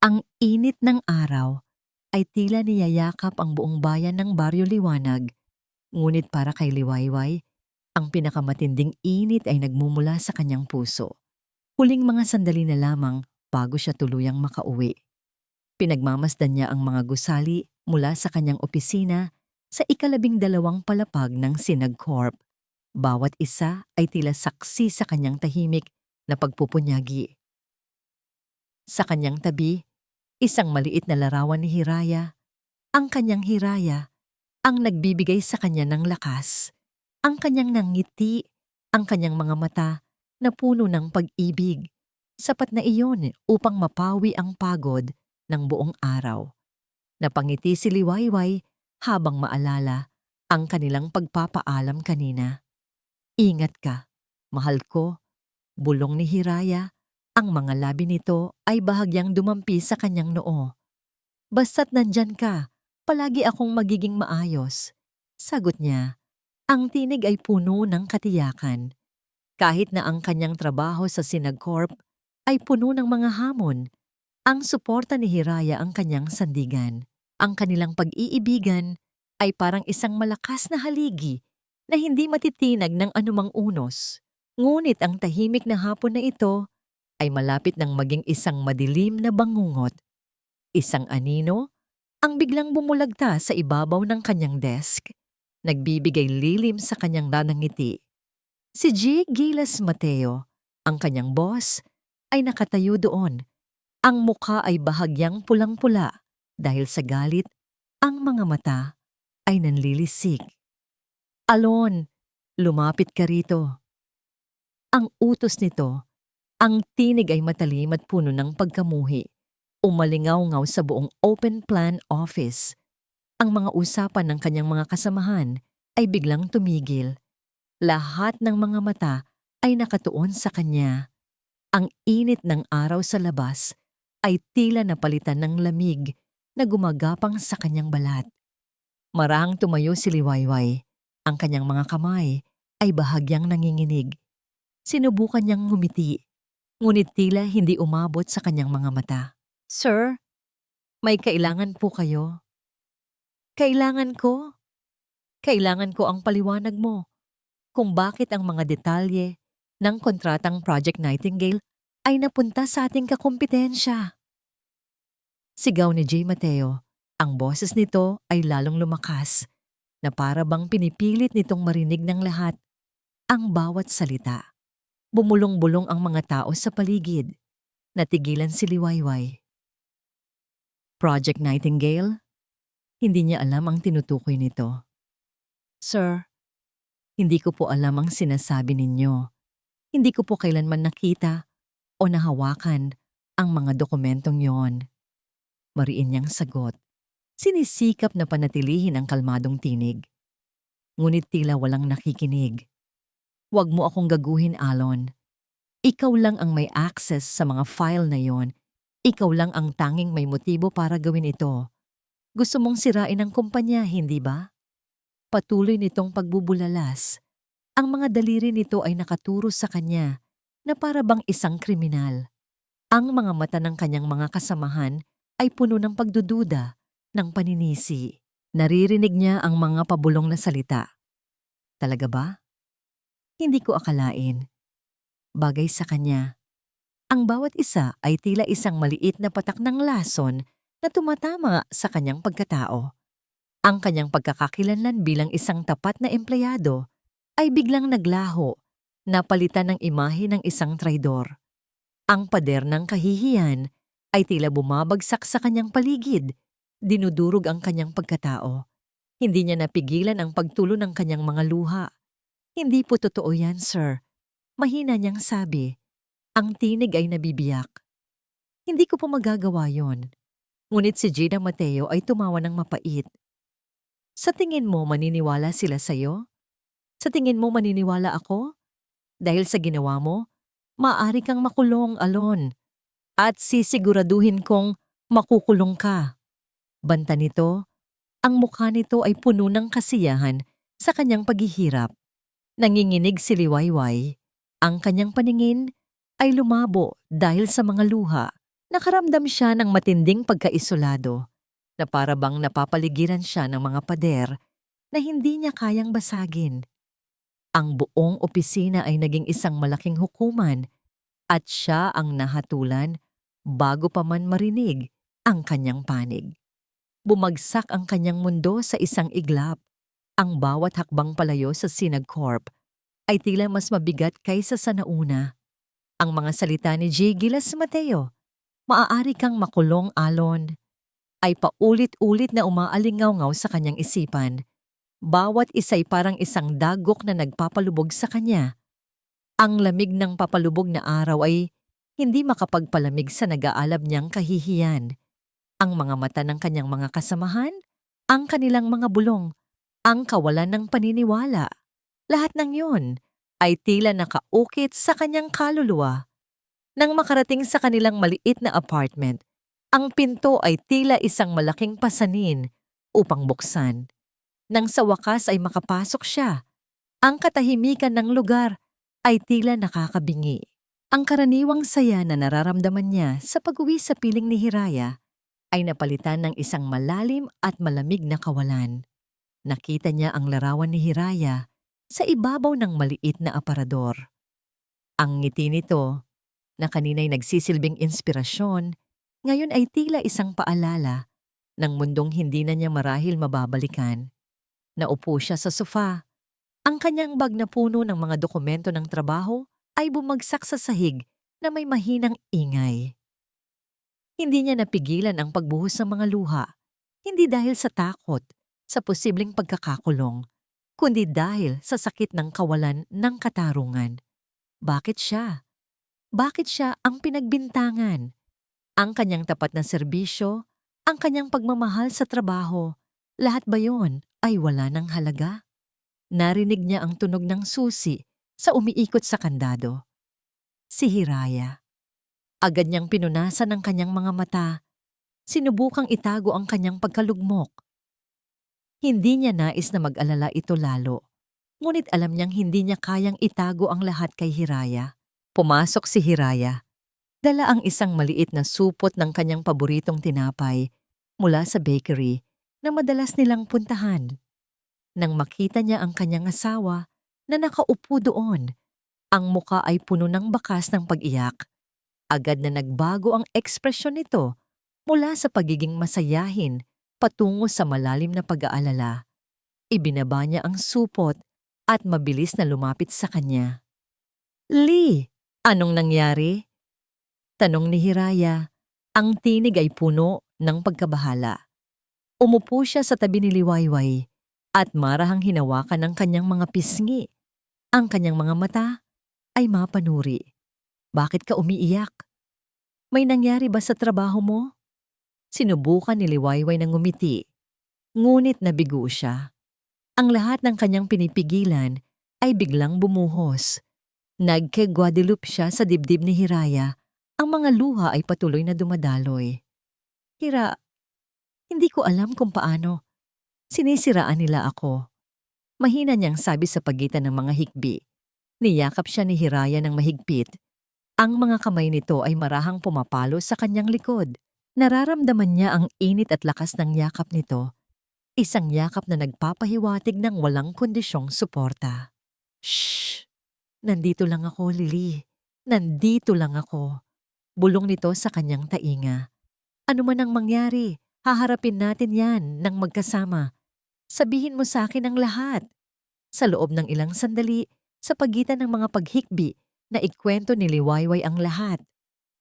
Ang init ng araw ay tila niyayakap ang buong bayan ng Baryo Liwanag, ngunit para kay Liwayway, ang pinakamatinding init ay nagmumula sa kanyang puso. Huling mga sandali na lamang bago siya tuluyang makauwi. Pinagmamasdan niya ang mga gusali mula sa kanyang opisina sa ika-12 palapag ng Sinag Corp. Bawat isa ay tila saksi sa kanyang tahimik na pagpupunyagi. Sa kanyang tabi, isang maliit na larawan ni Hiraya. Ang kanyang Hiraya, ang nagbibigay sa kanya ng lakas. Ang kanyang nangiti, ang kanyang mga mata na puno ng pag-ibig. Sapat na iyon upang mapawi ang pagod ng buong araw. Napangiti si Liwayway habang maalala ang kanilang pagpapaalam kanina. Ingat ka, mahal ko, bulong ni Hiraya. Ang mga labi nito ay bahagyang dumampi sa kanyang noo. Basta't nandyan ka, palagi akong magiging maayos. Sagot niya, ang tinig ay puno ng katiyakan. Kahit na ang kanyang trabaho sa Sinag Corp ay puno ng mga hamon, ang suporta ni Hiraya ang kanyang sandigan. Ang kanilang pag-iibigan ay parang isang malakas na haligi na hindi matitinag ng anumang unos. Ngunit ang tahimik na hapon na ito ay malapit ng maging isang madilim na bangungot. Isang anino ang biglang bumulagta sa ibabaw ng kanyang desk, nagbibigay lilim sa kanyang nanangiti. Si G. Gilas Mateo, ang kanyang boss, ay nakatayo doon. Ang mukha ay bahagyang pulang-pula dahil sa galit, ang mga mata ay nanlilisik. Alon, lumapit ka rito. Ang utos nito, ang tinig ay matalim at puno ng pagkamuhi. Umalingaw-ngaw sa buong open plan office. Ang mga usapan ng kanyang mga kasamahan ay biglang tumigil. Lahat ng mga mata ay nakatuon sa kanya. Ang init ng araw sa labas ay tila napalitan ng lamig na gumagapang sa kanyang balat. Marahang tumayo si Liwayway. Ang kanyang mga kamay ay bahagyang nanginginig. Sinubukan niyang ngumiti, ngunit tila hindi umabot sa kanyang mga mata. Sir, may kailangan po kayo. Kailangan ko? Kailangan ko ang paliwanag mo kung bakit ang mga detalye ng kontratang Project Nightingale ay napunta sa ating kakumpetensya. Sigaw ni J. Mateo, ang boses nito ay lalong lumakas na para bang pinipilit nitong marinig ng lahat ang bawat salita. Bumulong-bulong ang mga tao sa paligid. Natigilan si Liwayway. Project Nightingale? Hindi niya alam ang tinutukoy nito. Sir, hindi ko po alam ang sinasabi ninyo. Hindi ko po kailanman nakita o nahawakan ang mga dokumentong yon. Mariin niyang sagot. Sinisikap na panatilihin ang kalmadong tinig. Ngunit tila walang nakikinig. Huwag mo akong gaguhin, Alon. Ikaw lang ang may access sa mga file na yon. Ikaw lang ang tanging may motibo para gawin ito. Gusto mong sirain ang kumpanya, hindi ba? Patuloy nitong pagbubulalas. Ang mga daliri nito ay nakaturo sa kanya na para bang isang kriminal. Ang mga mata ng kanyang mga kasamahan ay puno ng pagdududa, ng paninisi. Naririnig niya ang mga pabulong na salita. Talaga ba? Hindi ko akalain. Bagay sa kanya. Ang bawat isa ay tila isang maliit na patak ng lason na tumatama sa kanyang pagkatao. Ang kanyang pagkakakilanlan bilang isang tapat na empleyado ay biglang naglaho, napalitan ng imahe ng isang traidor. Ang pader ng kahihiyan ay tila bumabagsak sa kanyang paligid, dinudurog ang kanyang pagkatao. Hindi niya napigilan ang pagtulo ng kanyang mga luha. Hindi po totoo yan, sir. Mahina niyang sabi. Ang tinig ay nabibiyak. Hindi ko po magagawa yon. Ngunit si Gina Mateo ay tumawa ng mapait. Sa tingin mo maniniwala sila sa'yo? Sa tingin mo maniniwala ako? Dahil sa ginawa mo, maaari kang makulong, Alon. At sisiguraduhin kong makukulong ka. Banta nito, ang mukha nito ay puno ng kasiyahan sa kanyang paghihirap. Nanginginig si Liwayway. Ang kanyang paningin ay lumabo dahil sa mga luha. Nakaramdam siya ng matinding pagkaisolado na para bang napapaligiran siya ng mga pader na hindi niya kayang basagin. Ang buong opisina ay naging isang malaking hukuman at siya ang nahatulan bago pa man marinig ang kanyang panig. Bumagsak ang kanyang mundo sa isang iglap. Ang bawat hakbang palayo sa Sinagcorp ay tila mas mabigat kaysa sa nauna. Ang mga salita ni J. Gilas Mateo, "Maaari kang makulong, Alon," ay paulit-ulit na umaalingaw-ngaw sa kanyang isipan. Bawat isa'y parang isang dagok na nagpapalubog sa kanya. Ang lamig ng papalubog na araw ay hindi makapagpalamig sa nag-aalab niyang kahihiyan. Ang mga mata ng kanyang mga kasamahan, ang kanilang mga bulong, ang kawalan ng paniniwala. Lahat ng yun ay tila nakaukit sa kanyang kaluluwa. Nang makarating sa kanilang maliit na apartment, ang pinto ay tila isang malaking pasanin upang buksan. Nang sa wakas ay makapasok siya, ang katahimikan ng lugar ay tila nakakabingi. Ang karaniwang saya na nararamdaman niya sa pag-uwi sa piling ni Hiraya ay napalitan ng isang malalim at malamig na kawalan. Nakita niya ang larawan ni Hiraya sa ibabaw ng maliit na aparador. Ang ngiti nito, na kanina'y nagsisilbing inspirasyon, ngayon ay tila isang paalala ng mundong hindi na niya marahil mababalikan. Naupo siya sa sofa. Ang kanyang bag na puno ng mga dokumento ng trabaho ay bumagsak sa sahig na may mahinang ingay. Hindi niya napigilan ang pagbuhos ng mga luha, hindi dahil sa takot sa posibleng pagkakakulong, kundi dahil sa sakit ng kawalan ng katarungan. Bakit siya? Bakit siya ang pinagbintangan? Ang kanyang tapat na serbisyo, ang kanyang pagmamahal sa trabaho, lahat ba yon ay wala ng halaga? Narinig niya ang tunog ng susi sa umiikot sa kandado. Si Hiraya. Agad niyang pinunasan ang kanyang mga mata. Sinubukang itago ang kanyang pagkalugmok. Hindi niya nais na mag-alala ito lalo. Ngunit alam niyang hindi niya kayang itago ang lahat kay Hiraya. Pumasok si Hiraya. Dala ang isang maliit na supot ng kanyang paboritong tinapay mula sa bakery na madalas nilang puntahan. Nang makita niya ang kanyang asawa na nakaupo doon, ang muka ay puno ng bakas ng pag-iyak. Agad na nagbago ang ekspresyon nito mula sa pagiging masayahin patungo sa malalim na pag-aalala. Ibinaba niya ang supot at mabilis na lumapit sa kanya. "Lee, anong nangyari?" Tanong ni Hiraya. Ang tinig ay puno ng pagkabahala. Umupo siya sa tabi ni Liwayway at marahang hinawakan ng kanyang mga pisngi. Ang kanyang mga mata ay mapanuri. "Bakit ka umiiyak? May nangyari ba sa trabaho mo?" Sinubukan ni Liwayway na ngumiti, ngunit nabigo siya. Ang lahat ng kanyang pinipigilan ay biglang bumuhos. Nagke-Guadeloupe siya sa dibdib ni Hiraya. Ang mga luha ay patuloy na dumadaloy. "Hira, hindi ko alam kung paano. Sinisiraan nila ako." Mahina niyang sabi sa pagitan ng mga hikbi. Niyakap siya ni Hiraya ng mahigpit. Ang mga kamay nito ay marahang pumapalo sa kanyang likod. Nararamdaman niya ang init at lakas ng yakap nito. Isang yakap na nagpapahiwatig ng walang kondisyong suporta. "Shh! Nandito lang ako, Lily. Nandito lang ako." Bulong nito sa kanyang tainga. "Ano man ang mangyari, haharapin natin yan ng magkasama. Sabihin mo sa akin ang lahat." Sa loob ng ilang sandali, sa pagitan ng mga paghikbi, na ikwento ni Liwayway ang lahat.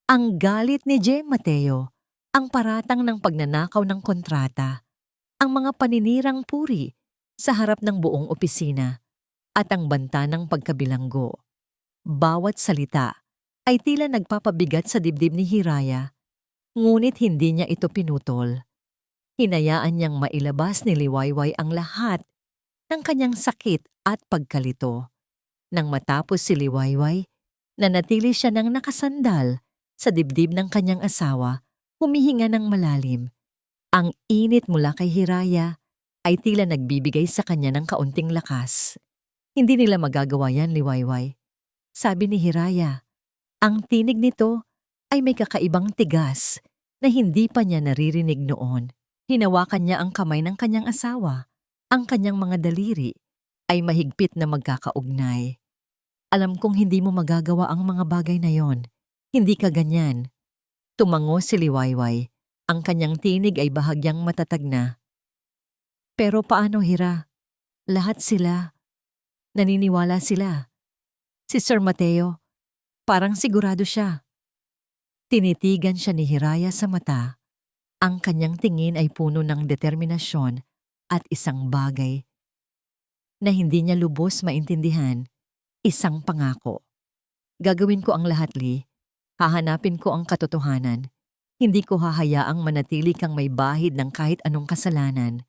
Ang galit ni J. Mateo, ang paratang ng pagnanakaw ng kontrata, ang mga paninirang puri sa harap ng buong opisina, at ang banta ng pagkabilanggo. Bawat salita ay tila nagpapabigat sa dibdib ni Hiraya, ngunit hindi niya ito pinutol. Hinayaan niyang mailabas ni Liwayway ang lahat ng kanyang sakit at pagkalito. Nang matapos si Liwayway, nanatili siya ng nakasandal sa dibdib ng kanyang asawa, humihinga ng malalim. Ang init mula kay Hiraya ay tila nagbibigay sa kanya ng kaunting lakas. "Hindi nila magagawa yan, Liwayway," sabi ni Hiraya. Ang tinig nito ay may kakaibang tigas na hindi pa niya naririnig noon. Hinawakan niya ang kamay ng kanyang asawa. Ang kanyang mga daliri ay mahigpit na magkakaugnay. Alam kong hindi mo magagawa ang mga bagay na yon. Hindi ka ganyan. Tumango si Liwayway. Ang kanyang tinig ay bahagyang matatag na. Pero paano, Hira? Lahat sila. Naniniwala sila. Si Sir Mateo, parang sigurado siya. Tinitigan siya ni Hiraya sa mata. Ang kanyang tingin ay puno ng determinasyon at isang bagay na hindi niya lubos maintindihan, isang pangako. Gagawin ko ang lahat, Lee. Hahanapin ko ang katotohanan. Hindi ko hahayaang manatili kang may bahid ng kahit anong kasalanan.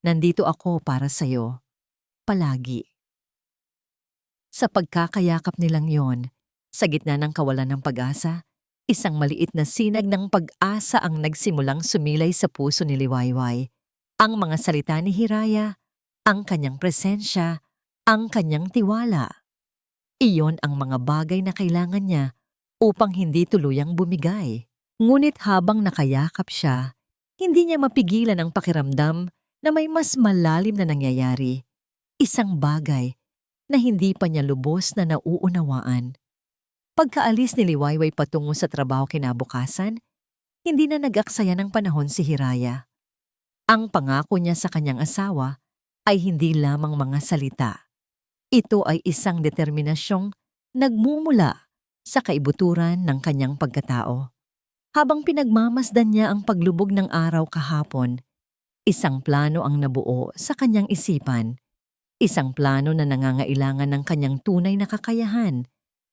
Nandito ako para sa'yo. Palagi. Sa pagkakayakap nilang yon, sa gitna ng kawalan ng pag-asa, isang maliit na sinag ng pag-asa ang nagsimulang sumilay sa puso ni Liwayway. Ang mga salita ni Hiraya, ang kanyang presensya, ang kanyang tiwala. Iyon ang mga bagay na kailangan niya upang hindi tuluyang bumigay. Ngunit habang nakayakap siya, hindi niya mapigilan ang pakiramdam na may mas malalim na nangyayari. Isang bagay na hindi pa niya lubos na nauunawaan. Pagkaalis ni Liwayway patungo sa trabaho kinabukasan, hindi na nag-aksaya ng panahon si Hiraya. Ang pangako niya sa kanyang asawa ay hindi lamang mga salita. Ito ay isang determinasyong nagmumula sa kaibuturan ng kanyang pagkatao. Habang pinagmamasdan niya ang paglubog ng araw kahapon, isang plano ang nabuo sa kanyang isipan. Isang plano na nangangailangan ng kanyang tunay na kakayahan.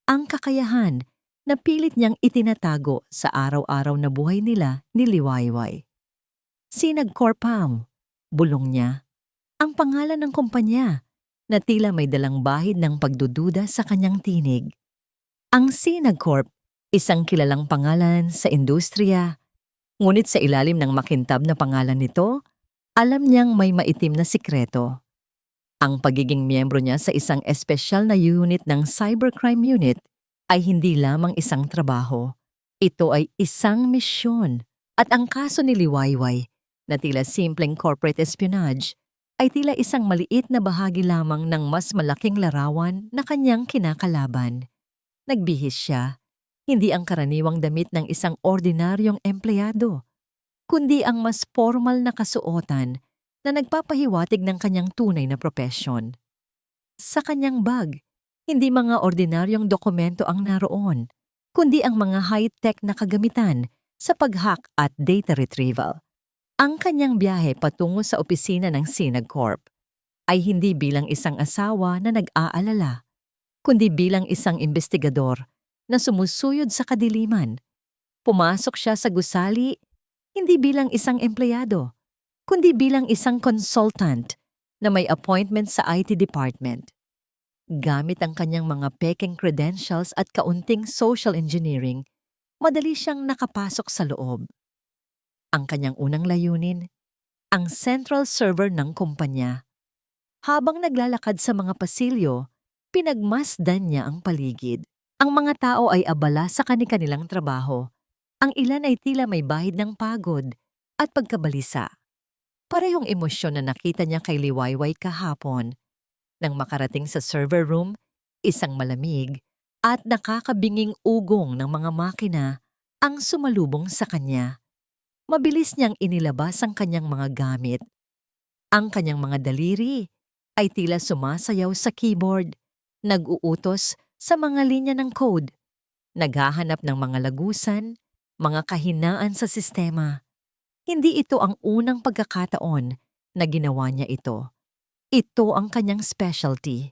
Ang kakayahan na pilit niyang itinatago sa araw-araw na buhay nila ni Liwayway. Sinag Corpam, bulong niya. Ang pangalan ng kumpanya na tila may dalang bahid ng pagdududa sa kanyang tinig. Ang Sinag Corp, isang kilalang pangalan sa industriya, ngunit sa ilalim ng makintab na pangalan nito, alam niyang may maitim na sikreto. Ang pagiging miyembro niya sa isang espesyal na unit ng cybercrime unit ay hindi lamang isang trabaho. Ito ay isang misyon. At ang kaso ni Liwayway na tila simpleng corporate espionage ay tila isang maliit na bahagi lamang ng mas malaking larawan na kanyang kinakalaban. Nagbihis siya, hindi ang karaniwang damit ng isang ordinaryong empleyado, kundi ang mas formal na kasuotan na nagpapahiwatig ng kanyang tunay na propesyon. Sa kanyang bag, hindi mga ordinaryong dokumento ang naroon, kundi ang mga high-tech na kagamitan sa pag-hack at data retrieval. Ang kanyang biyahe patungo sa opisina ng Sinag Corp ay hindi bilang isang asawa na nag-aalala, kundi bilang isang investigador na sumusuyod sa kadiliman. Pumasok siya sa gusali hindi bilang isang empleyado, kundi bilang isang consultant na may appointment sa IT department. Gamit ang kanyang mga peking credentials at kaunting social engineering, madali siyang nakapasok sa loob. Ang kanyang unang layunin, ang central server ng kumpanya. Habang naglalakad sa mga pasilyo, pinagmasdan niya ang paligid. Ang mga tao ay abala sa kani-kanilang trabaho. Ang ilan ay tila may bahid ng pagod at pagkabalisa. Parehong emosyon na nakita niya kay Liwayway kahapon. Nang makarating sa server room, isang malamig at nakakabinging ugong ng mga makina ang sumalubong sa kanya. Mabilis niyang inilabas ang kanyang mga gamit. Ang kanyang mga daliri ay tila sumasayaw sa keyboard, nag-uutos sa mga linya ng code, naghahanap ng mga lagusan, mga kahinaan sa sistema. Hindi ito ang unang pagkakataon na ginawa niya ito. Ito ang kanyang specialty,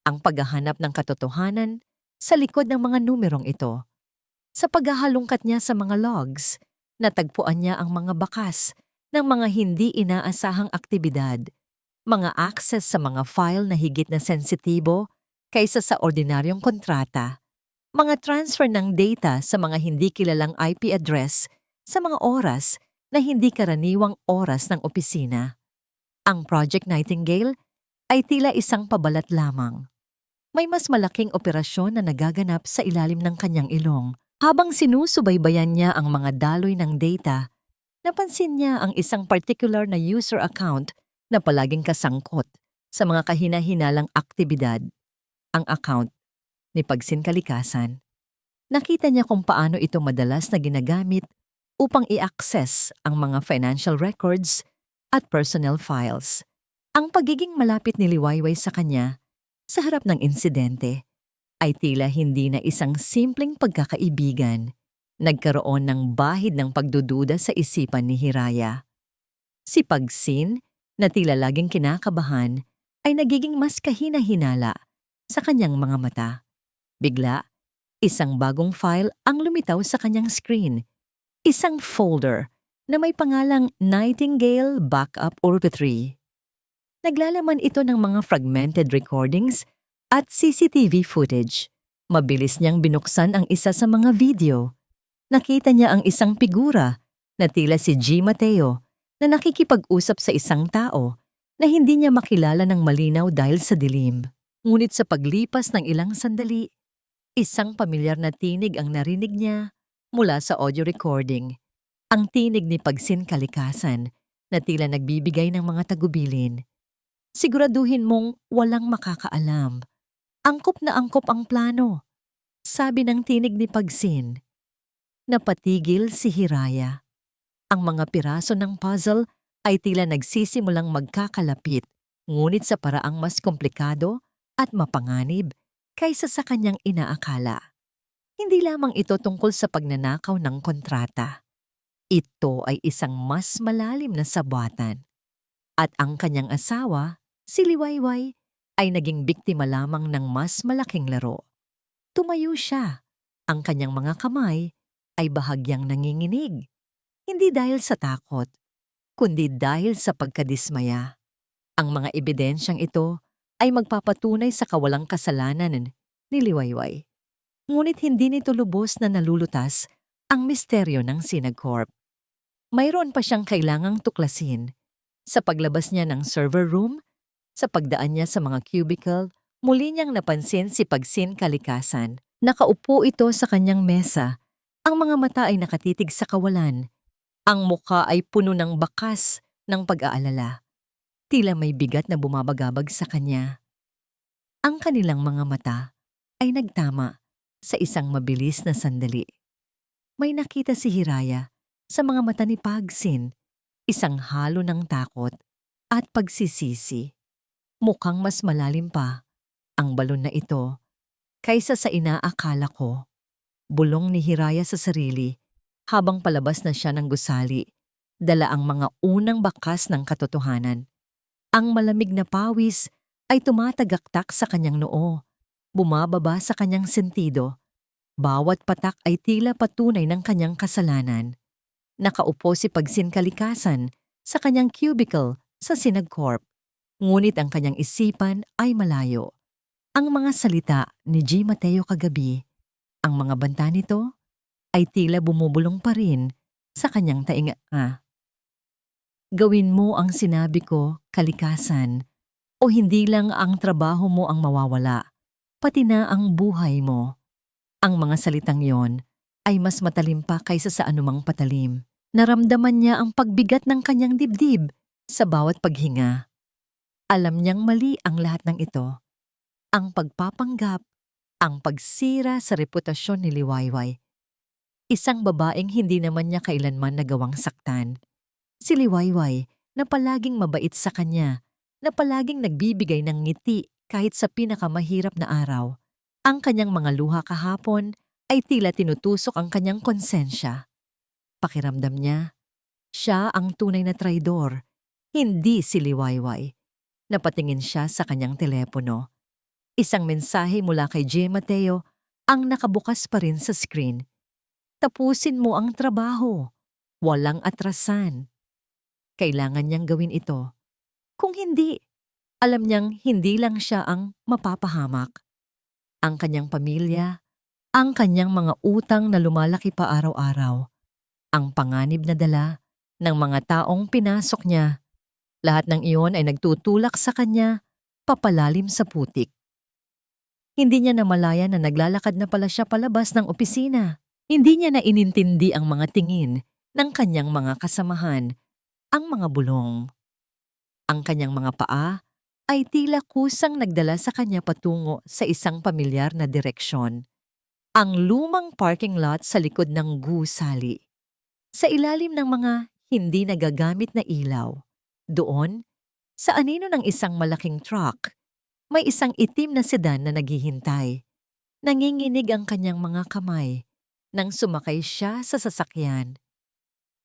ang paghahanap ng katotohanan sa likod ng mga numerong ito. Sa paghahalungkat niya sa mga logs, natagpuan niya ang mga bakas ng mga hindi inaasahang aktibidad, mga access sa mga file na higit na sensitibo kaysa sa ordinaryong kontrata, mga transfer ng data sa mga hindi kilalang IP address sa mga oras na hindi karaniwang oras ng opisina. Ang Project Nightingale ay tila isang pabalat lamang. May mas malaking operasyon na nagaganap sa ilalim ng kanyang ilong. Habang sinusubaybayan niya ang mga daloy ng data, napansin niya ang isang particular na user account na palaging kasangkot sa mga kahina-hinalang aktibidad. Ang account ni Pagsin Kalikasan. Nakita niya kung paano ito madalas na ginagamit upang i-access ang mga financial records at personnel files. Ang pagiging malapit ni Liwayway sa kanya sa harap ng insidente ay tila hindi na isang simpleng pagkakaibigan. Nagkaroon ng bahid ng pagdududa sa isipan ni Hiraya. Si Pagsin, na tila laging kinakabahan, ay nagiging mas kahina-hinala sa kanyang mga mata. Bigla, isang bagong file ang lumitaw sa kanyang screen. Isang folder na may pangalang Nightingale Backup Orbitry. Naglalaman ito ng mga fragmented recordings at CCTV footage. Mabilis niyang binuksan ang isa sa mga video. Nakita niya ang isang figura na tila si G. Mateo na nakikipag-usap sa isang tao na hindi niya makilala ng malinaw dahil sa dilim. Ngunit sa paglipas ng ilang sandali, isang pamilyar na tinig ang narinig niya mula sa audio recording. Ang tinig ni Pagsin Kalikasan na tila nagbibigay ng mga tagubilin. Siguraduhin mong walang makakaalam. Angkop na angkop ang plano, sabi ng tinig ni Pagsin. Napatigil si Hiraya. Ang mga piraso ng puzzle ay tila nagsisimulang magkakalapit, ngunit sa paraang mas komplikado at mapanganib kaysa sa kanyang inaakala. Hindi lamang ito tungkol sa pagnanakaw ng kontrata. Ito ay isang mas malalim na sabwatan. At ang kanyang asawa, si Liwayway, ay naging biktima lamang ng mas malaking laro. Tumayo siya. Ang kanyang mga kamay ay bahagyang nanginginig. Hindi dahil sa takot, kundi dahil sa pagkadismaya. Ang mga ebidensyang ito ay magpapatunay sa kawalang kasalanan ni Liwayway. Ngunit hindi nito lubos na nalulutas ang misteryo ng Sinagcorp. Mayroon pa siyang kailangang tuklasin. Sa paglabas niya ng server room, sa pagdaan niya sa mga cubicle, muli niyang napansin si Pagsin Kalikasan. Nakaupo ito sa kanyang mesa. Ang mga mata ay nakatitig sa kawalan. Ang mukha ay puno ng bakas ng pag-aalala. Tila may bigat na bumabagabag sa kanya. Ang kanilang mga mata ay nagtama sa isang mabilis na sandali. May nakita si Hiraya sa mga mata ni Pagsin, isang halo ng takot at pagsisisi. Mukhang mas malalim pa ang balon na ito kaysa sa inaakala ko. Bulong ni Hiraya sa sarili habang palabas na siya ng gusali, dala ang mga unang bakas ng katotohanan. Ang malamig na pawis ay tumatagaktak sa kanyang noo, bumababa sa kanyang sentido. Bawat patak ay tila patunay ng kanyang kasalanan. Nakaupo si Pagsin Kalikasan sa kanyang cubicle sa Sinagcorp, ngunit ang kanyang isipan ay malayo. Ang mga salita ni G. Mateo kagabi, ang mga banta nito, ay tila bumubulong pa rin sa kanyang tainga. Gawin mo ang sinabi ko, Kalikasan, o hindi lang ang trabaho mo ang mawawala, pati na ang buhay mo. Ang mga salitang yon ay mas matalim pa kaysa sa anumang patalim. Naramdaman niya ang pagbigat ng kanyang dibdib sa bawat paghinga. Alam niyang mali ang lahat ng ito. Ang pagpapanggap, ang pagsira sa reputasyon ni Liwayway. Isang babaeng hindi naman niya kailanman nagawang saktan. Si Liwayway na palaging mabait sa kanya, na palaging nagbibigay ng ngiti kahit sa pinakamahirap na araw. Ang kanyang mga luha kahapon ay tila tinutusok ang kanyang konsensya. Pakiramdam niya, siya ang tunay na traidor, hindi si Liwayway. Napatingin siya sa kanyang telepono. Isang mensahe mula kay J. Mateo ang nakabukas pa rin sa screen. Tapusin mo ang trabaho. Walang atrasan. Kailangan niyang gawin ito. Kung hindi, alam niyang hindi lang siya ang mapapahamak. Ang kanyang pamilya, ang kanyang mga utang na lumalaki pa araw-araw, ang panganib na dala ng mga taong pinasok niya. Lahat ng iyon ay nagtutulak sa kanya papalalim sa putik. Hindi niya namalayan na naglalakad na pala siya palabas ng opisina. Hindi niya na inintindi ang mga tingin ng kanyang mga kasamahan, ang mga bulong. Ang kanyang mga paa ay tila kusang nagdala sa kanya patungo sa isang pamilyar na direksyon. Ang lumang parking lot sa likod ng gusali. Sa ilalim ng mga hindi nagagamit na ilaw. Doon, sa anino ng isang malaking truck, may isang itim na sedan na naghihintay. Nanginginig ang kanyang mga kamay nang sumakay siya sa sasakyan.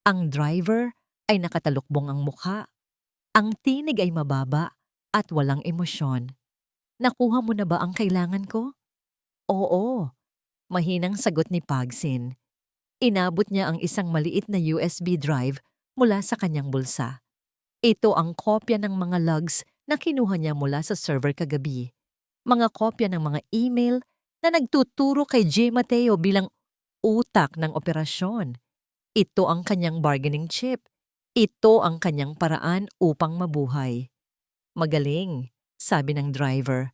Ang driver ay nakatalukbong ang mukha. Ang tinig ay mababa at walang emosyon. Nakuha mo na ba ang kailangan ko? Oo, mahinang sagot ni Pagsin. Inabot niya ang isang maliit na USB drive mula sa kanyang bulsa. Ito ang kopya ng mga logs na kinuha niya mula sa server kagabi. Mga kopya ng mga email na nagtuturo kay J. Mateo bilang utak ng operasyon. Ito ang kanyang bargaining chip. Ito ang kanyang paraan upang mabuhay. Magaling, sabi ng driver.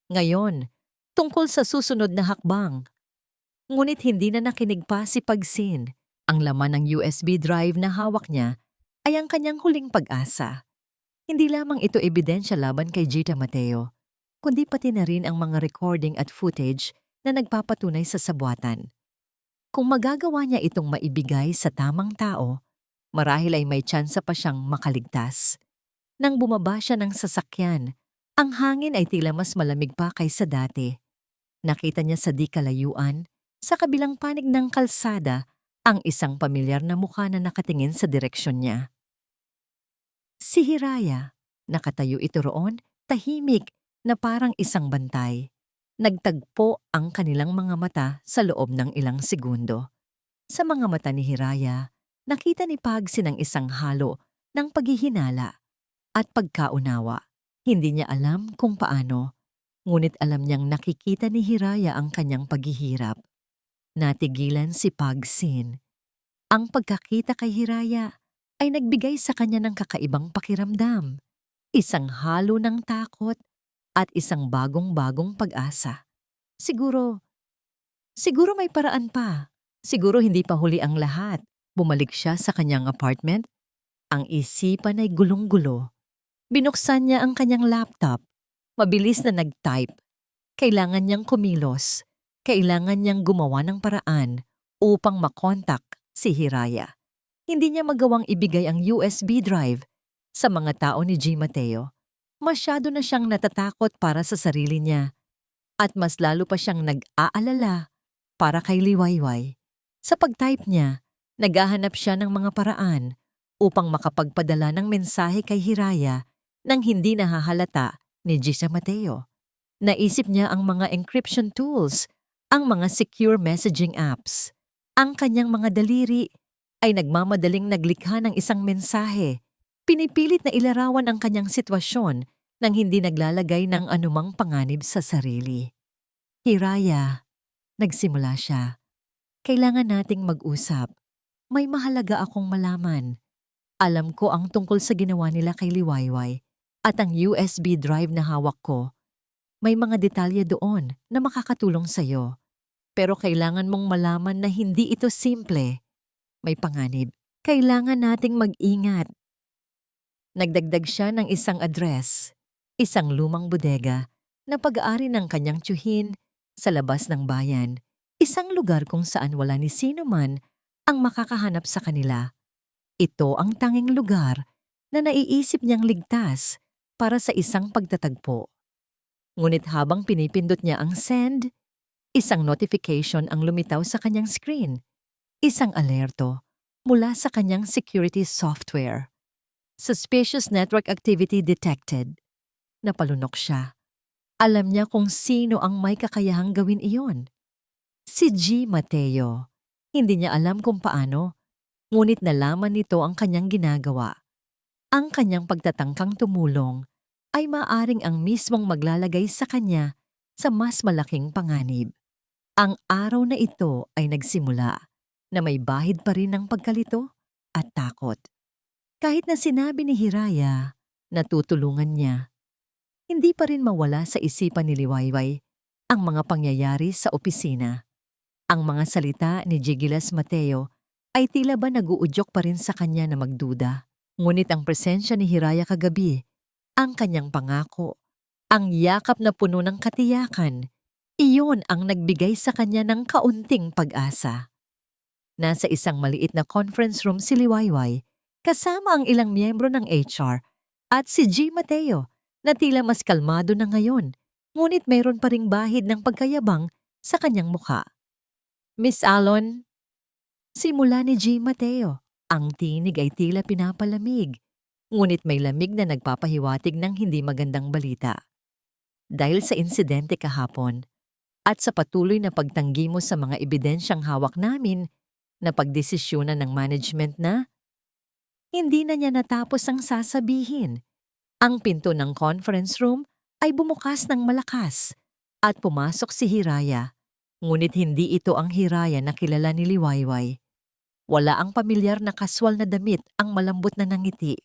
Ngayon, tungkol sa susunod na hakbang. Ngunit hindi na nakinig pa si Pagsin. Ang laman ng USB drive na hawak niya ay ang kanyang huling pag-asa. Hindi lamang ito ebidensya laban kay Gita Mateo, kundi pati na rin ang mga recording at footage na nagpapatunay sa sabwatan. Kung magagawa niya itong maibigay sa tamang tao, marahil ay may tsansa pa siyang makaligtas. Nang bumaba siya ng sasakyan, ang hangin ay tila mas malamig pa kaysa dati. Nakita niya sa di kalayuan, sa kabilang panig ng kalsada, ang isang pamilyar na mukha na nakatingin sa direksyon niya. Si Hiraya, nakatayo ito roon, tahimik na parang isang bantay. Nagtagpo ang kanilang mga mata sa loob ng ilang segundo. Sa mga mata ni Hiraya, nakita ni Pagsin ang isang halo ng paghihinala at pagkaunawa. Hindi niya alam kung paano, ngunit alam niyang nakikita ni Hiraya ang kanyang paghihirap. Natigilan si Pagsin. Ang pagkakita kay Hiraya ay nagbigay sa kanya ng kakaibang pakiramdam. Isang halo ng takot at isang bagong-bagong pag-asa. Siguro may paraan pa. Siguro hindi pa huli ang lahat. Bumalik siya sa kanyang apartment. Ang isipan ay gulong-gulo. Binuksan niya ang kanyang laptop. Mabilis na nag-type. Kailangan niyang kumilos. Kailangan niyang gumawa ng paraan upang makontak si Hiraya. Hindi niya magawang ibigay ang USB drive sa mga tao ni G. Mateo. Masyado na siyang natatakot para sa sarili niya at mas lalo pa siyang nag-aalala para kay Liwayway. Sa pag-type niya, naghahanap siya ng mga paraan upang makapagpadala ng mensahe kay Hiraya nang hindi nahahalata ni G. Mateo. Naisip niya ang mga encryption tools, ang mga secure messaging apps. Ang kanyang mga daliri ay nagmamadaling naglikha ng isang mensahe. Pinipilit na ilarawan ang kanyang sitwasyon nang hindi naglalagay ng anumang panganib sa sarili. Hiraya, nagsimula siya. Kailangan nating mag-usap. May mahalaga akong malaman. Alam ko ang tungkol sa ginawa nila kay Liwayway at ang USB drive na hawak ko. May mga detalye doon na makakatulong sa'yo. Pero kailangan mong malaman na hindi ito simple. May panganib. Kailangan nating mag-ingat. Nagdagdag siya ng isang address, isang lumang bodega na pag-aari ng kanyang tiyuhin sa labas ng bayan, isang lugar kung saan wala ni sino man ang makakahanap sa kanila. Ito ang tanging lugar na naiisip niyang ligtas para sa isang pagtatagpo. Ngunit habang pinipindot niya ang send, isang notification ang lumitaw sa kanyang screen. Isang alerto mula sa kanyang security software. Suspicious network activity detected. Napalunok siya. Alam niya kung sino ang may kakayahang gawin iyon. Si G. Mateo. Hindi niya alam kung paano, ngunit nalaman nito ang kanyang ginagawa. Ang kanyang pagtatangkang tumulong ay maaring ang mismong maglalagay sa kanya sa mas malaking panganib. Ang araw na ito ay nagsimula na may bahid pa rin ng pagkalito at takot. Kahit na sinabi ni Hiraya na tutulungan niya, hindi pa rin mawala sa isipan ni Liwayway ang mga pangyayari sa opisina. Ang mga salita ni Jigilas Mateo ay tila ba naguudyok pa rin sa kanya na magduda. Ngunit ang presensya ni Hiraya kagabi, ang kanyang pangako, ang yakap na puno ng katiyakan, iyon ang nagbigay sa kanya ng kaunting pag-asa. Nasa isang maliit na conference room si Liwayway, kasama ang ilang miyembro ng HR at si G. Mateo na tila mas kalmado na ngayon, ngunit mayroon pa ring bahid ng pagkayabang sa kanyang mukha. Miss Alon, simula ni G. Mateo. Ang tinig ay tila pinapalamig, ngunit may lamig na nagpapahiwatig ng hindi magandang balita. Dahil sa insidente kahapon at sa patuloy na pagtanggi mo sa mga ebidensyang hawak namin na pagdesisyonan ng management na, hindi na niya natapos ang sasabihin. Ang pinto ng conference room ay bumukas ng malakas at pumasok si Hiraya. Ngunit hindi ito ang Hiraya na kilala ni Liwayway. Wala ang pamilyar na kaswal na damit ang malambot na nangiti.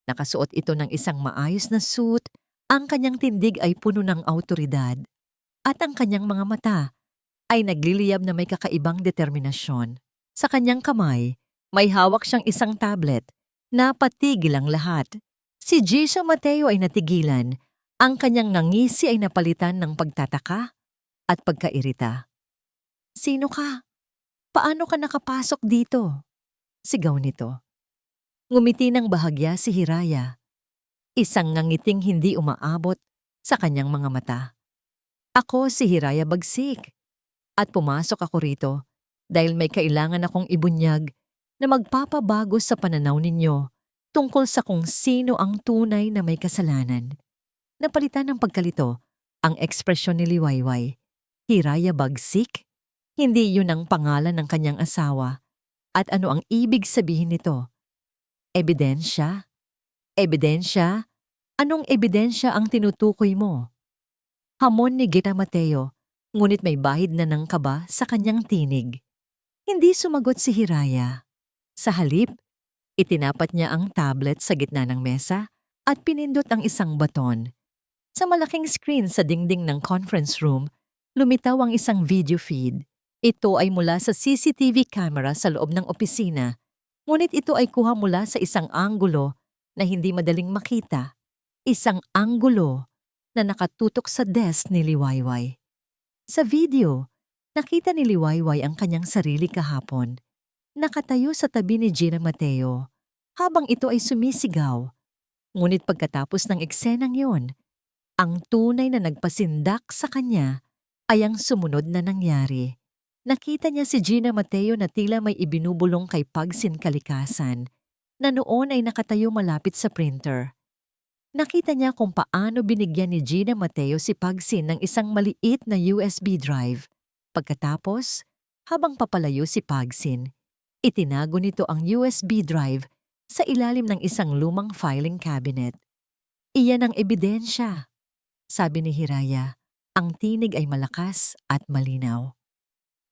Nakasuot ito ng isang maayos na suit, ang kanyang tindig ay puno ng awtoridad. At ang kanyang mga mata ay nagliliyab na may kakaibang determinasyon. Sa kanyang kamay, may hawak siyang isang tablet na patigil ang lahat. Si Gisha Mateo ay natigilan. Ang kanyang ngangisi ay napalitan ng pagtataka at pagkairita. Sino ka? Paano ka nakapasok dito? Sigaw nito. Ngumiti ng bahagya si Hiraya. Isang ngangiting hindi umaabot sa kanyang mga mata. Ako si Hiraya Bagsik. At pumasok ako rito dahil may kailangan akong ibunyag na magpapabago sa pananaw ninyo tungkol sa kung sino ang tunay na may kasalanan. Napalitan ng pagkalito ang ekspresyon ni Liwayway. Hiraya Bagsik? Hindi yun ang pangalan ng kanyang asawa. At ano ang ibig sabihin nito? Ebidensya? Ebidensya? Anong ebidensya ang tinutukoy mo? Hamon ni Gita Mateo, ngunit may bahid na ng kaba sa kanyang tinig. Hindi sumagot si Hiraya. Sa halip, itinapat niya ang tablet sa gitna ng mesa at pinindot ang isang baton. Sa malaking screen sa dingding ng conference room, lumitaw ang isang video feed. Ito ay mula sa CCTV camera sa loob ng opisina, ngunit ito ay kuha mula sa isang anggulo na hindi madaling makita. Isang anggulo na nakatutok sa desk ni Liwayway. Sa video, nakita ni Liwayway ang kanyang sarili kahapon. Nakatayo sa tabi ni Gina Mateo habang ito ay sumisigaw. Ngunit pagkatapos ng eksenang yon, ang tunay na nagpasindak sa kanya ay ang sumunod na nangyari. Nakita niya si Gina Mateo na tila may ibinubulong kay Pagsin kalikasan na noon ay nakatayo malapit sa printer. Nakita niya kung paano binigyan ni Gina Mateo si Pagsin ng isang maliit na USB drive. Pagkatapos, habang papalayo si Pagsin, itinago nito ang USB drive sa ilalim ng isang lumang filing cabinet. Iyan ang ebidensya, sabi ni Hiraya. Ang tinig ay malakas at malinaw.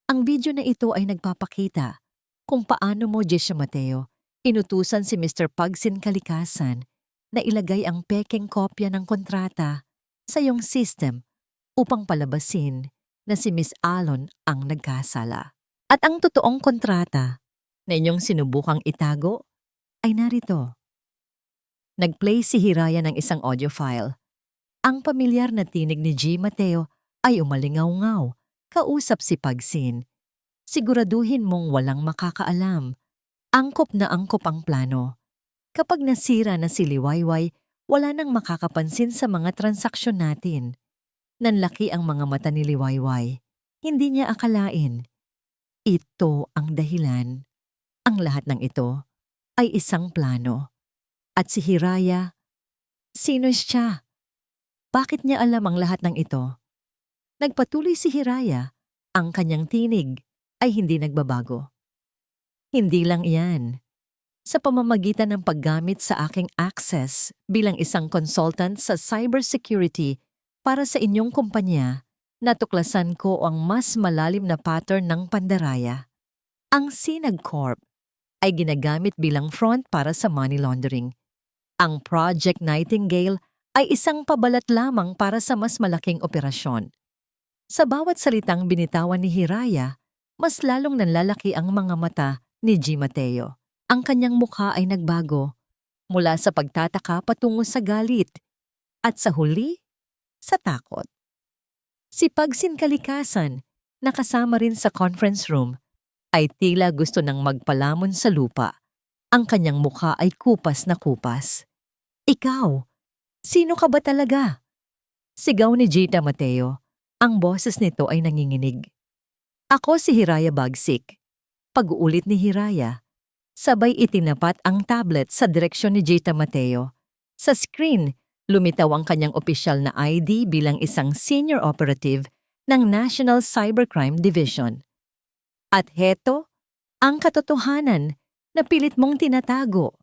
Ang video na ito ay nagpapakita kung paano mo, Jesha Mateo, inutusan si Mr. Pagsin Kalikasan na ilagay ang pekeng kopya ng kontrata sa iyong system upang palabasin na si Miss Alon ang nagkasala. At ang totoong kontrata na inyong sinubukang itago ay narito. Nag-play si Hiraya ng isang audio file. Ang pamilyar na tinig ni G. Mateo ay umalingaw-ngaw. Kausap si Pagsin. Siguraduhin mong walang makakaalam. Angkop na angkop ang plano. Kapag nasira na si Liwayway, wala nang makakapansin sa mga transaksyon natin. Nanlaki ang mga mata ni Liwayway. Hindi niya akalain. Ito ang dahilan. Ang lahat ng ito ay isang plano. At si Hiraya, sino siya? Bakit niya alam ang lahat ng ito? Nagpatuloy si Hiraya, ang kanyang tinig ay hindi nagbabago. Hindi lang iyan. Sa pamamagitan ng paggamit sa aking access bilang isang consultant sa cybersecurity para sa inyong kumpanya, natuklasan ko ang mas malalim na pattern ng pandaraya. Ang Sinag Corp ay ginagamit bilang front para sa money laundering. Ang Project Nightingale ay isang pabalat lamang para sa mas malaking operasyon. Sa bawat salitang binitawan ni Hiraya, Mas lalong nanlalaki ang mga mata ni G. Mateo. Ang kanyang mukha ay nagbago mula sa pagtataka patungo sa galit at sa huli, sa takot. Si Pagsin Kalikasan, nakasama rin sa conference room, ay tila gusto nang magpalamon sa lupa. Ang kanyang mukha ay kupas na kupas. Ikaw, sino ka ba talaga? Sigaw ni Gita Mateo. Ang boses nito ay nanginginig. Ako si Hiraya Bagsik. Pag-uulit ni Hiraya. Sabay itinapat ang tablet sa direksyon ni Gita Mateo. Sa screen, lumitaw ang kanyang opisyal na ID bilang isang senior operative ng National Cybercrime Division. At heto, ang katotohanan na pilit mong tinatago.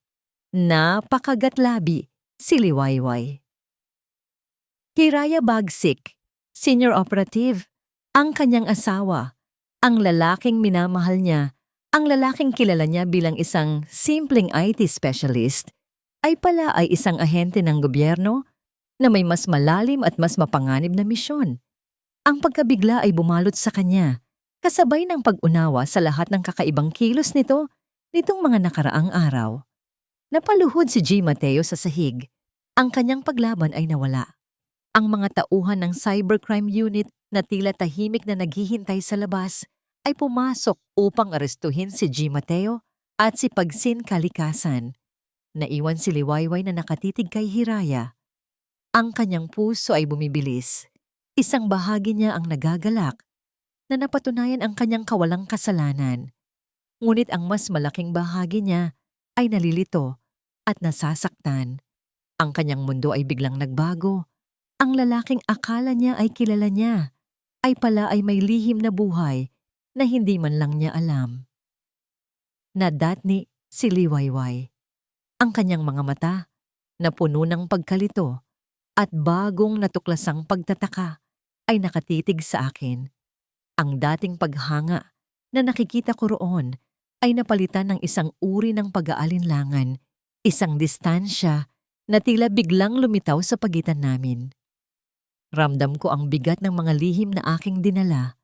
Napakagatlabi, si Liwayway. Hiraya Bagsik, senior operative, ang kanyang asawa, ang lalaking minamahal niya, ang lalaking kilala niya bilang isang simpleng IT specialist, ay pala ay isang ahente ng gobyerno na may mas malalim at mas mapanganib na misyon. Ang pagkabigla ay bumalot sa kanya, kasabay ng pag-unawa sa lahat ng kakaibang kilos nitong mga nakaraang araw. Napaluhod si G. Mateo sa sahig. Ang kanyang paglaban ay nawala. Ang mga tauhan ng cybercrime unit na tila tahimik na naghihintay sa labas ay pumasok upang arestuhin si G. Mateo at si Pagsin Kalikasan. Naiwan si Liwayway na nakatitig kay Hiraya. Ang kanyang puso ay bumibilis. Isang bahagi niya ang nagagalak na napatunayan ang kanyang kawalang kasalanan. Ngunit ang mas malaking bahagi niya ay nalilito at nasasaktan. Ang kanyang mundo ay biglang nagbago. Ang lalaking akala niya ay kilala niya, ay pala ay may lihim na buhay na hindi man lang niya alam. Nadatni si Liwayway. Ang kanyang mga mata, na puno ng pagkalito at bagong natuklasang pagtataka, ay nakatitig sa akin. Ang dating paghanga na nakikita ko roon ay napalitan ng isang uri ng pag-aalinlangan, isang distansya na tila biglang lumitaw sa pagitan namin. Ramdam ko ang bigat ng mga lihim na aking dinala.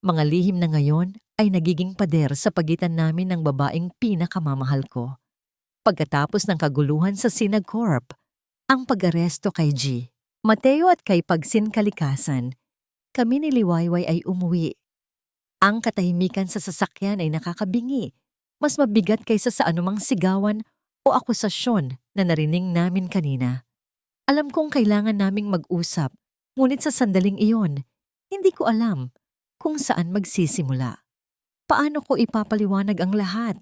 Mga lihim na ngayon ay nagiging pader sa pagitan namin ng babaeng pinakamamahal ko. Pagkatapos ng kaguluhan sa Sinagcorp, ang pag-aresto kay G. Mateo at kay Pagsin Kalikasan, kami ni Liwayway ay umuwi. Ang katahimikan sa sasakyan ay nakakabingi, mas mabigat kaysa sa anumang sigawan o akusasyon na narinig namin kanina. Alam kong kailangan naming mag-usap, ngunit sa sandaling iyon, hindi ko alam kung saan magsisimula. Paano ko ipapaliwanag ang lahat?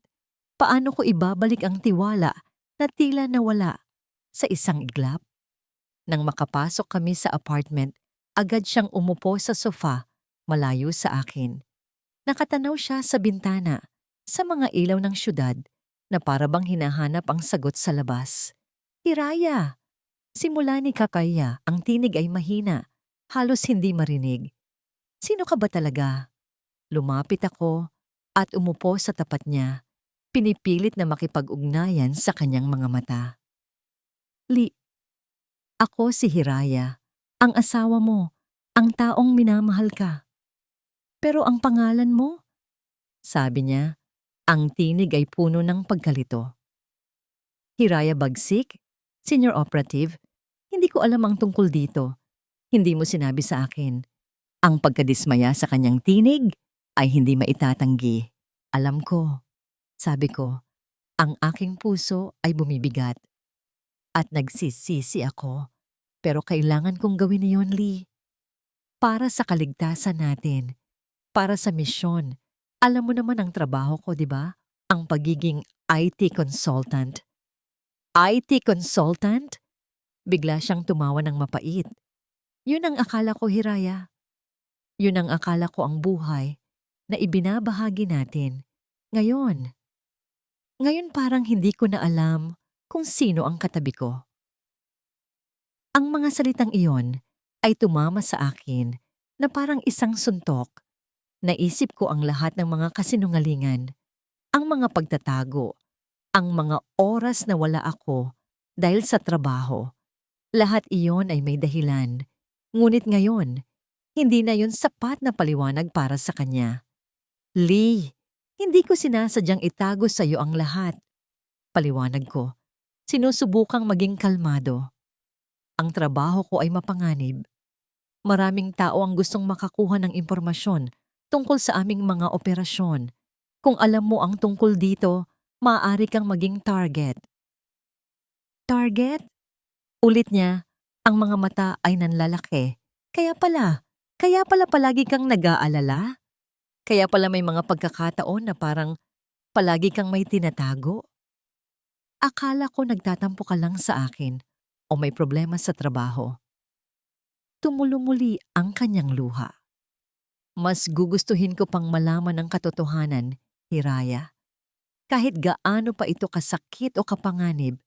Paano ko ibabalik ang tiwala na tila nawala sa isang iglap? Nang makapasok kami sa apartment, agad siyang umupo sa sofa, malayo sa akin. Nakatanaw siya sa bintana, sa mga ilaw ng syudad, na para bang hinahanap ang sagot sa labas. Hiraya! Simula ni Kakaya, ang tinig ay mahina, halos hindi marinig. Sino ka ba talaga? Lumapit ako at umupo sa tapat niya, pinipilit na makipag-ugnayan sa kanyang mga mata. Ako si Hiraya, ang asawa mo, ang taong minamahal ka. Pero ang pangalan mo? Sabi niya, ang tinig ay puno ng pagkalito. Hiraya Bagsik, senior operative, hindi ko alam ang tungkol dito. Hindi mo sinabi sa akin. Ang pagkadismaya sa kanyang tinig ay hindi maitatanggi. Alam ko, sabi ko, ang aking puso ay bumibigat. At nagsisisi ako, pero kailangan kong gawin iyon, Lee. Para sa kaligtasan natin, para sa misyon. Alam mo naman ang trabaho ko, di ba? Ang pagiging IT consultant. IT consultant? Bigla siyang tumawa ng mapait. Yun ang akala ko, Hiraya. Yun ang akala ko ang buhay na ibinabahagi natin. Ngayon parang hindi ko na alam kung sino ang katabi ko. Ang mga salitang iyon ay tumama sa akin na parang isang suntok. Naisip ko ang lahat ng mga kasinungalingan, ang mga pagtatago, ang mga oras na wala ako dahil sa trabaho. Lahat iyon ay may dahilan. Ngunit ngayon, hindi na yun sapat na paliwanag para sa kanya. Lee, hindi ko sinasadyang itago sa iyo ang lahat. Paliwanag ko, sinusubukang maging kalmado. Ang trabaho ko ay mapanganib. Maraming tao ang gustong makakuha ng impormasyon tungkol sa aming mga operasyon. Kung alam mo ang tungkol dito, maaari kang maging target. Target? Ulit niya, ang mga mata ay nanlalaki. Kaya pala palagi kang nag-aalala? Kaya pala may mga pagkakataon na parang palagi kang may tinatago? Akala ko nagtatampo ka lang sa akin o may problema sa trabaho. Tumulumuli ang kanyang luha. Mas gugustuhin ko pang malaman ang katotohanan, Hiraya, kahit gaano pa ito kasakit o kapanganib,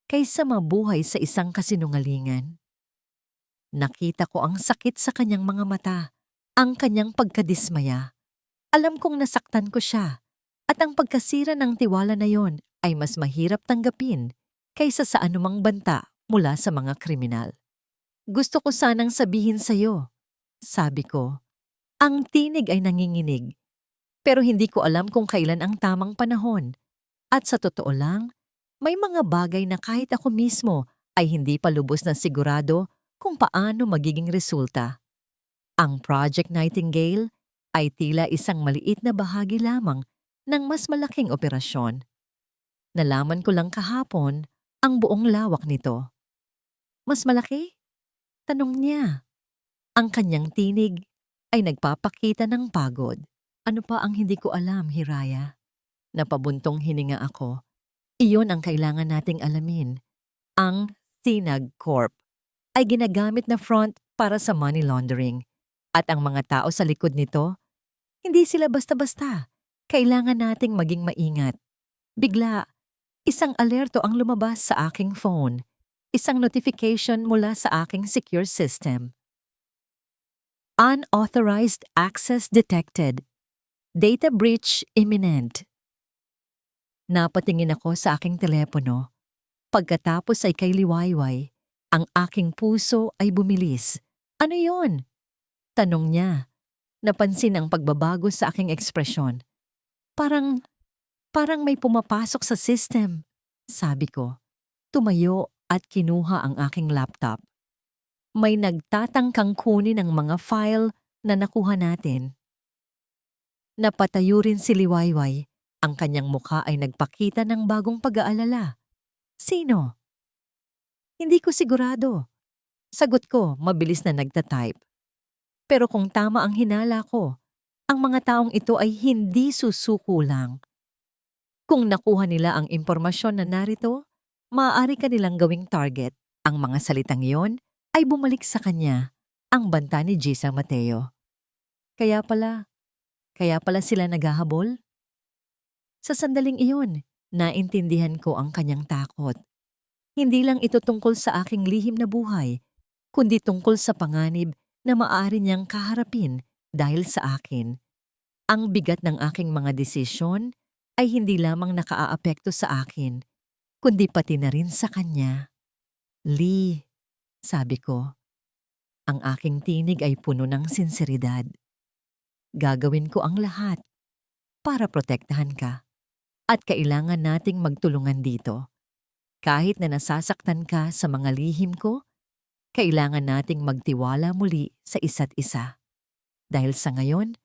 kaysa mabuhay sa isang kasinungalingan. Nakita ko ang sakit sa kanyang mga mata, ang kanyang pagkadismaya. Alam kong nasaktan ko siya, at ang pagkasira ng tiwala na yon ay mas mahirap tanggapin kaysa sa anumang banta mula sa mga kriminal. Gusto ko sanang sabihin sa'yo, sabi ko. Ang tinig ay nanginginig, pero hindi ko alam kung kailan ang tamang panahon. At sa totoo lang, may mga bagay na kahit ako mismo ay hindi pa lubos na sigurado kung paano magiging resulta. Ang Project Nightingale ay tila isang maliit na bahagi lamang ng mas malaking operasyon. Nalaman ko lang kahapon ang buong lawak nito. Mas malaki? Tanong niya. Ang kanyang tinig ay nagpapakita ng pagod. Ano pa ang hindi ko alam, Hiraya? Napabuntong hininga ako. Iyon ang kailangan nating alamin. Ang Sinag Corp ay ginagamit na front para sa money laundering. At ang mga tao sa likod nito, hindi sila basta-basta. Kailangan nating maging maingat. Bigla, isang alerto ang lumabas sa aking phone. Isang notification mula sa aking secure system. Unauthorized access detected. Data breach imminent. Napatingin ako sa aking telepono. Pagkatapos ay kay Liwayway, ang aking puso ay bumilis. Ano yon? Tanong niya. Napansin ang pagbabago sa aking ekspresyon. Parang may pumapasok sa system, sabi ko. Tumayo at kinuha ang aking laptop. May nagtatangkang kunin ang mga file na nakuha natin. Napatayo rin si Liwayway. Ang kanyang mukha ay nagpakita ng bagong pag-aalala. Sino? Hindi ko sigurado. Sagot ko, mabilis na nagtatype. Pero kung tama ang hinala ko, ang mga taong ito ay hindi susuko lang. Kung nakuha nila ang impormasyon na narito, maaari ka nilang gawing target. Ang mga salitang iyon ay bumalik sa kanya, ang banta ni Gisa Mateo. Kaya pala sila naghahabol? Sa sandaling iyon, naintindihan ko ang kanyang takot. Hindi lang ito tungkol sa aking lihim na buhay, kundi tungkol sa panganib na maaari niyang kaharapin dahil sa akin. Ang bigat ng aking mga desisyon ay hindi lamang nakaaapekto sa akin, kundi pati na rin sa kanya. Lee, sabi ko, ang aking tinig ay puno ng sinseridad. Gagawin ko ang lahat para protektahan ka. At kailangan nating magtulungan dito. Kahit na nasasaktan ka sa mga lihim ko, kailangan nating magtiwala muli sa isa't isa. Dahil sa ngayon,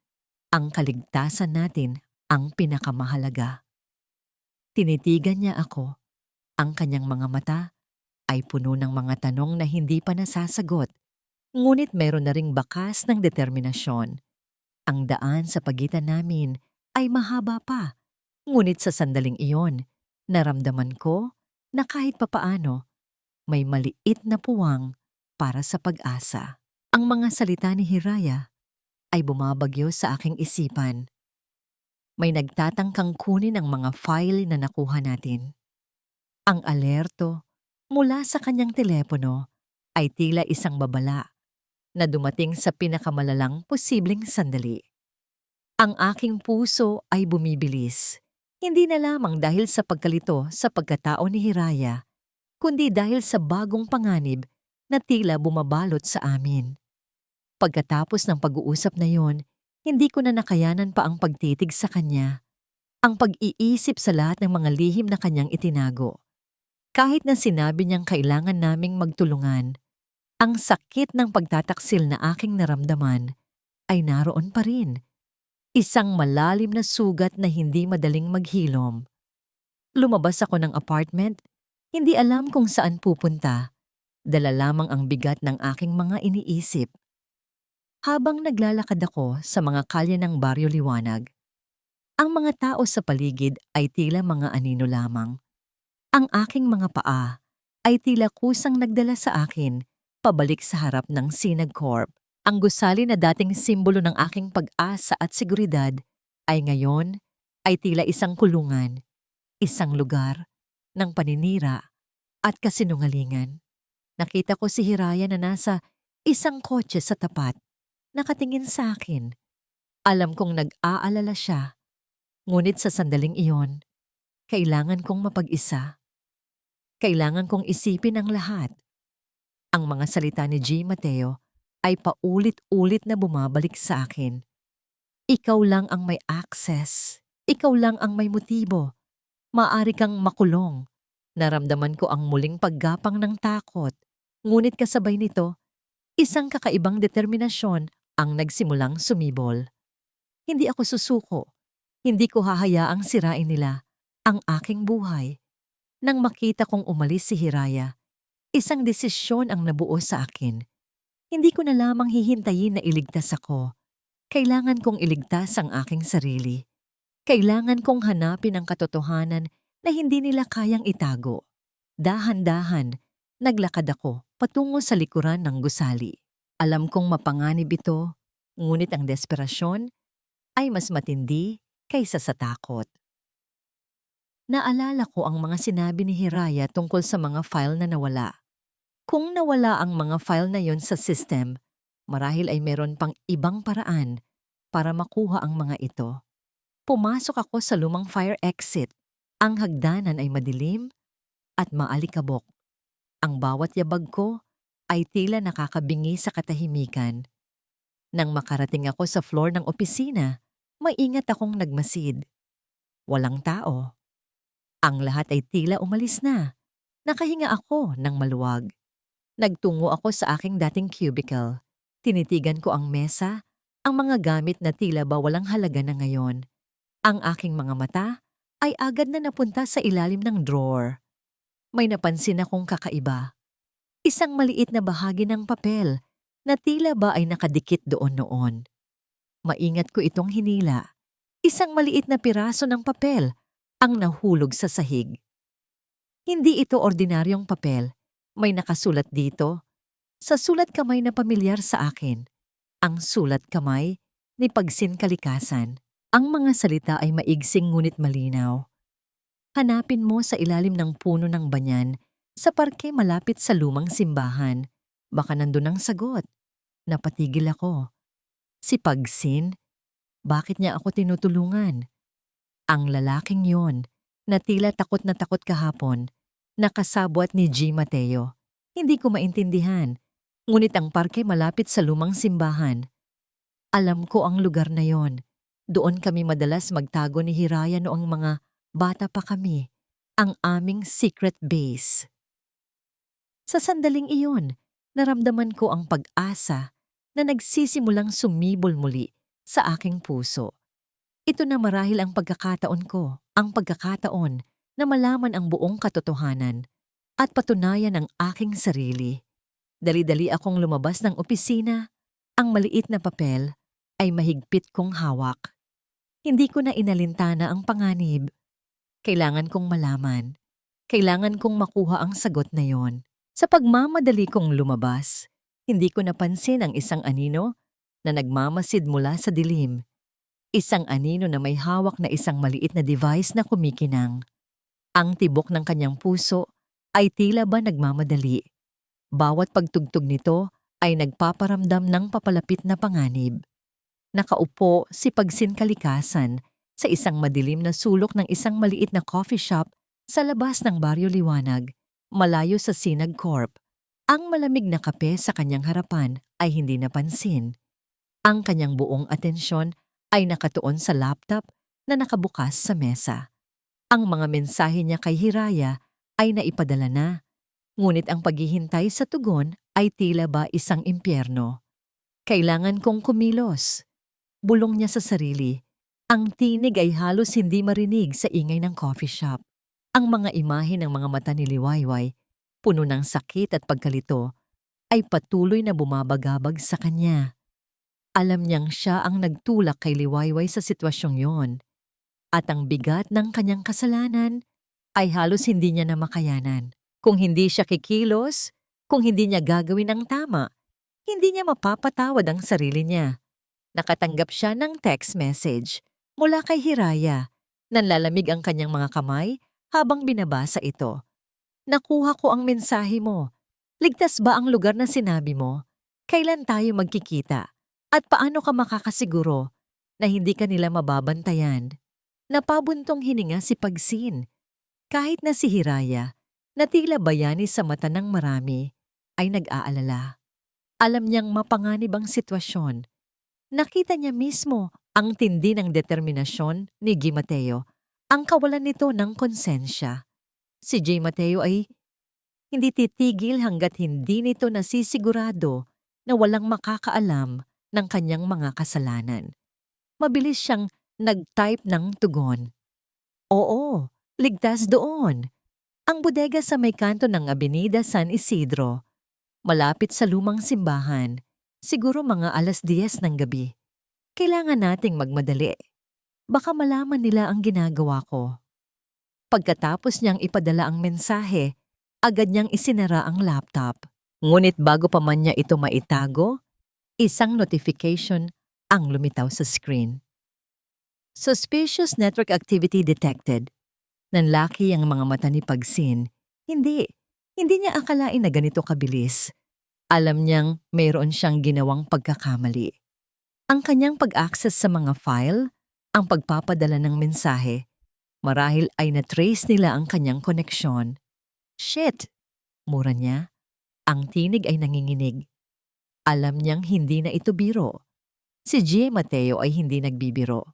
ang kaligtasan natin ang pinakamahalaga. Tinitigan niya ako. Ang kanyang mga mata ay puno ng mga tanong na hindi pa nasasagot. Ngunit meron na ring bakas ng determinasyon. Ang daan sa pagitan namin ay mahaba pa. Ngunit sa sandaling iyon, naramdaman ko na kahit papaano, may maliit na puwang para sa pag-asa. Ang mga salita ni Hiraya ay bumabagyo sa aking isipan. May nagtatangkang kunin ang mga file na nakuha natin. Ang alerto mula sa kanyang telepono ay tila isang babala na dumating sa pinakamalalang posibleng sandali. Ang aking puso ay bumibilis. Hindi na lamang dahil sa pagkalito sa pagkatao ni Hiraya, kundi dahil sa bagong panganib na tila bumabalot sa amin. Pagkatapos ng pag-uusap na yon, Hindi ko na nakayanan pa ang pagtitig sa kanya, ang pag-iisip sa lahat ng mga lihim na kanyang itinago. Kahit na sinabi niyang kailangan naming magtulungan, ang sakit ng pagtataksil na aking naramdaman ay naroon pa rin. Isang malalim na sugat na hindi madaling maghilom. Lumabas ako ng apartment, hindi alam kung saan pupunta. Dala lamang ang bigat ng aking mga iniisip. Habang naglalakad ako sa mga kalye ng Baryo Liwanag, ang mga tao sa paligid ay tila mga anino lamang. Ang aking mga paa ay tila kusang nagdala sa akin pabalik sa harap ng Sinag Corp. Ang gusali na dating simbolo ng aking pag-asa at seguridad ay ngayon ay tila isang kulungan, isang lugar ng paninira at kasinungalingan. Nakita ko si Hiraya na nasa isang kotse sa tapat, nakatingin sa akin. Alam kong nag-aalala siya, ngunit sa sandaling iyon, kailangan kong mapag-isa. Kailangan kong isipin ang lahat. Ang mga salita ni G. Mateo ay paulit-ulit na bumabalik sa akin. Ikaw lang ang may access. Ikaw lang ang may motibo. Maaari kang makulong. Naramdaman ko ang muling paggapang ng takot. Ngunit kasabay nito, isang kakaibang determinasyon ang nagsimulang sumibol. Hindi ako susuko. Hindi ko hahayaang sirain nila ang aking buhay. Nang makita kong umalis si Hiraya, isang desisyon ang nabuo sa akin. Hindi ko na lamang hihintayin na iligtas ako. Kailangan kong iligtas ang aking sarili. Kailangan kong hanapin ang katotohanan na hindi nila kayang itago. Dahan-dahan, naglakad ako patungo sa likuran ng gusali. Alam kong mapanganib ito, ngunit ang desperasyon ay mas matindi kaysa sa takot. Naalala ko ang mga sinabi ni Hiraya tungkol sa mga file na nawala. Kung nawala ang mga file na yon sa system, marahil ay meron pang ibang paraan para makuha ang mga ito. Pumasok ako sa lumang fire exit. Ang hagdanan ay madilim at maalikabok. Ang bawat yabag ko ay tila nakakabingi sa katahimikan. Nang makarating ako sa floor ng opisina, maingat akong nagmasid. Walang tao. Ang lahat ay tila umalis na. Nakahinga ako ng maluwag. Nagtungo ako sa aking dating cubicle. Tinitigan ko ang mesa, ang mga gamit na tila ba walang halaga na ngayon. Ang aking mga mata ay agad na napunta sa ilalim ng drawer. May napansin akong kakaiba. Isang maliit na bahagi ng papel na tila ba ay nakadikit doon noon. Maingat ko itong hinila. Isang maliit na piraso ng papel ang nahulog sa sahig. Hindi ito ordinaryong papel. May nakasulat dito. Sa sulat kamay na pamilyar sa akin. Ang sulat kamay ni Pagsin Kalikasan. Ang mga salita ay maigsing ngunit malinaw. Hanapin mo sa ilalim ng puno ng banyan sa parke malapit sa lumang simbahan. Baka nandun ang sagot. Napatigil ako. Si Pagsin? Bakit niya ako tinutulungan? Ang lalaking yon, na tila takot na takot kahapon, nakasabwat ni G. Mateo. Hindi ko maintindihan, ngunit ang parke malapit sa lumang simbahan. Alam ko ang lugar na yon. Doon kami madalas magtago ni Hiraya noong mga bata pa kami, ang aming secret base. Sa sandaling iyon, naramdaman ko ang pag-asa na nagsisimulang sumibol muli sa aking puso. Ito na marahil ang pagkakataon ko, ang pagkakataon na malaman ang buong katotohanan at patunayan ang aking sarili. Dali-dali akong lumabas ng opisina, ang maliit na papel ay mahigpit kong hawak. Hindi ko na inalintana ang panganib. Kailangan kong malaman. Kailangan kong makuha ang sagot na yon. Sa pagmamadali kong lumabas, hindi ko napansin ang isang anino na nagmamasid mula sa dilim. Isang anino na may hawak na isang maliit na device na kumikinang. Ang tibok ng kanyang puso ay tila ba nagmamadali. Bawat pagtugtog nito ay nagpaparamdam ng papalapit na panganib. Nakaupo si Pagsin Kalikasan sa isang madilim na sulok ng isang maliit na coffee shop sa labas ng Baryo Liwanag, malayo sa Sinag Corp. Ang malamig na kape sa kanyang harapan ay hindi napansin. Ang kanyang buong atensyon ay nakatuon sa laptop na nakabukas sa mesa. Ang mga mensahe niya kay Hiraya ay naipadala na, ngunit ang paghihintay sa tugon ay tila ba isang impyerno. Kailangan kong kumilos. Bulong niya sa sarili. Ang tinig ay halos hindi marinig sa ingay ng coffee shop. Ang mga imahe ng mga mata ni Liwayway, puno ng sakit at pagkalito, ay patuloy na bumabagabag sa kanya. Alam niyang siya ang nagtulak kay Liwayway sa sitwasyong yon, at ang bigat ng kanyang kasalanan ay halos hindi niya na makayanan. Kung hindi siya kikilos, kung hindi niya gagawin ang tama, hindi niya mapapatawad ang sarili niya. Nakatanggap siya ng text message mula kay Hiraya. Nanlalamig ang kanyang mga kamay habang binabasa ito. Nakuha ko ang mensahe mo. Ligtas ba ang lugar na sinabi mo? Kailan tayo magkikita? At paano ka makakasiguro na hindi ka nila mababantayan? Napabuntong hininga si Pagsin. Kahit na si Hiraya, na tila bayani sa mata ng marami, ay nag-aalala. Alam niyang mapanganib ang sitwasyon. Nakita niya mismo ang tindi ng determinasyon ni G. Mateo, ang kawalan nito ng konsensya. Si G. Mateo ay hindi titigil hanggat hindi nito nasisigurado na walang makakaalam ng kanyang mga kasalanan. Mabilis siyang nag-type ng tugon. Oo, ligtas doon. Ang bodega sa may kanto ng Avenida San Isidro, malapit sa lumang simbahan, siguro mga 10:00 ng gabi. Kailangan nating magmadali. Baka malaman nila ang ginagawa ko. Pagkatapos niyang ipadala ang mensahe, agad niyang isinara ang laptop. Ngunit bago pa man niya ito maitago, isang notification ang lumitaw sa screen. Suspicious network activity detected. Nanlaki ang mga mata ni Pagsin. Hindi niya akalain na ganito kabilis. Alam niyang mayroon siyang ginawang pagkakamali. Ang kanyang pag-access sa mga file, ang pagpapadala ng mensahe, marahil ay na-trace nila ang kanyang koneksyon. Shit! Mura niya. Ang tinig ay nanginginig. Alam niyang hindi na ito biro. Si G. Mateo ay hindi nagbibiro.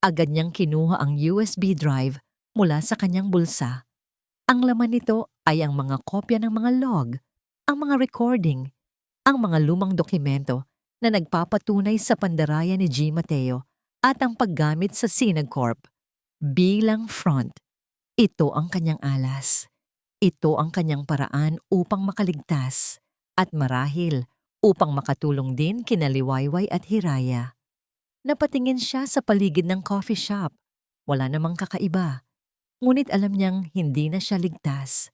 Agad niyang kinuha ang USB drive mula sa kanyang bulsa. Ang laman nito ay ang mga kopya ng mga log, ang mga recording, ang mga lumang dokumento na nagpapatunay sa pandaraya ni G. Mateo at ang paggamit sa Sinagcorp bilang front. Ito ang kanyang alas. Ito ang kanyang paraan upang makaligtas at marahil upang makatulong din kina Liwayway at Hiraya. Napatingin siya sa paligid ng coffee shop. Wala namang kakaiba. Ngunit alam niyang hindi na siya ligtas.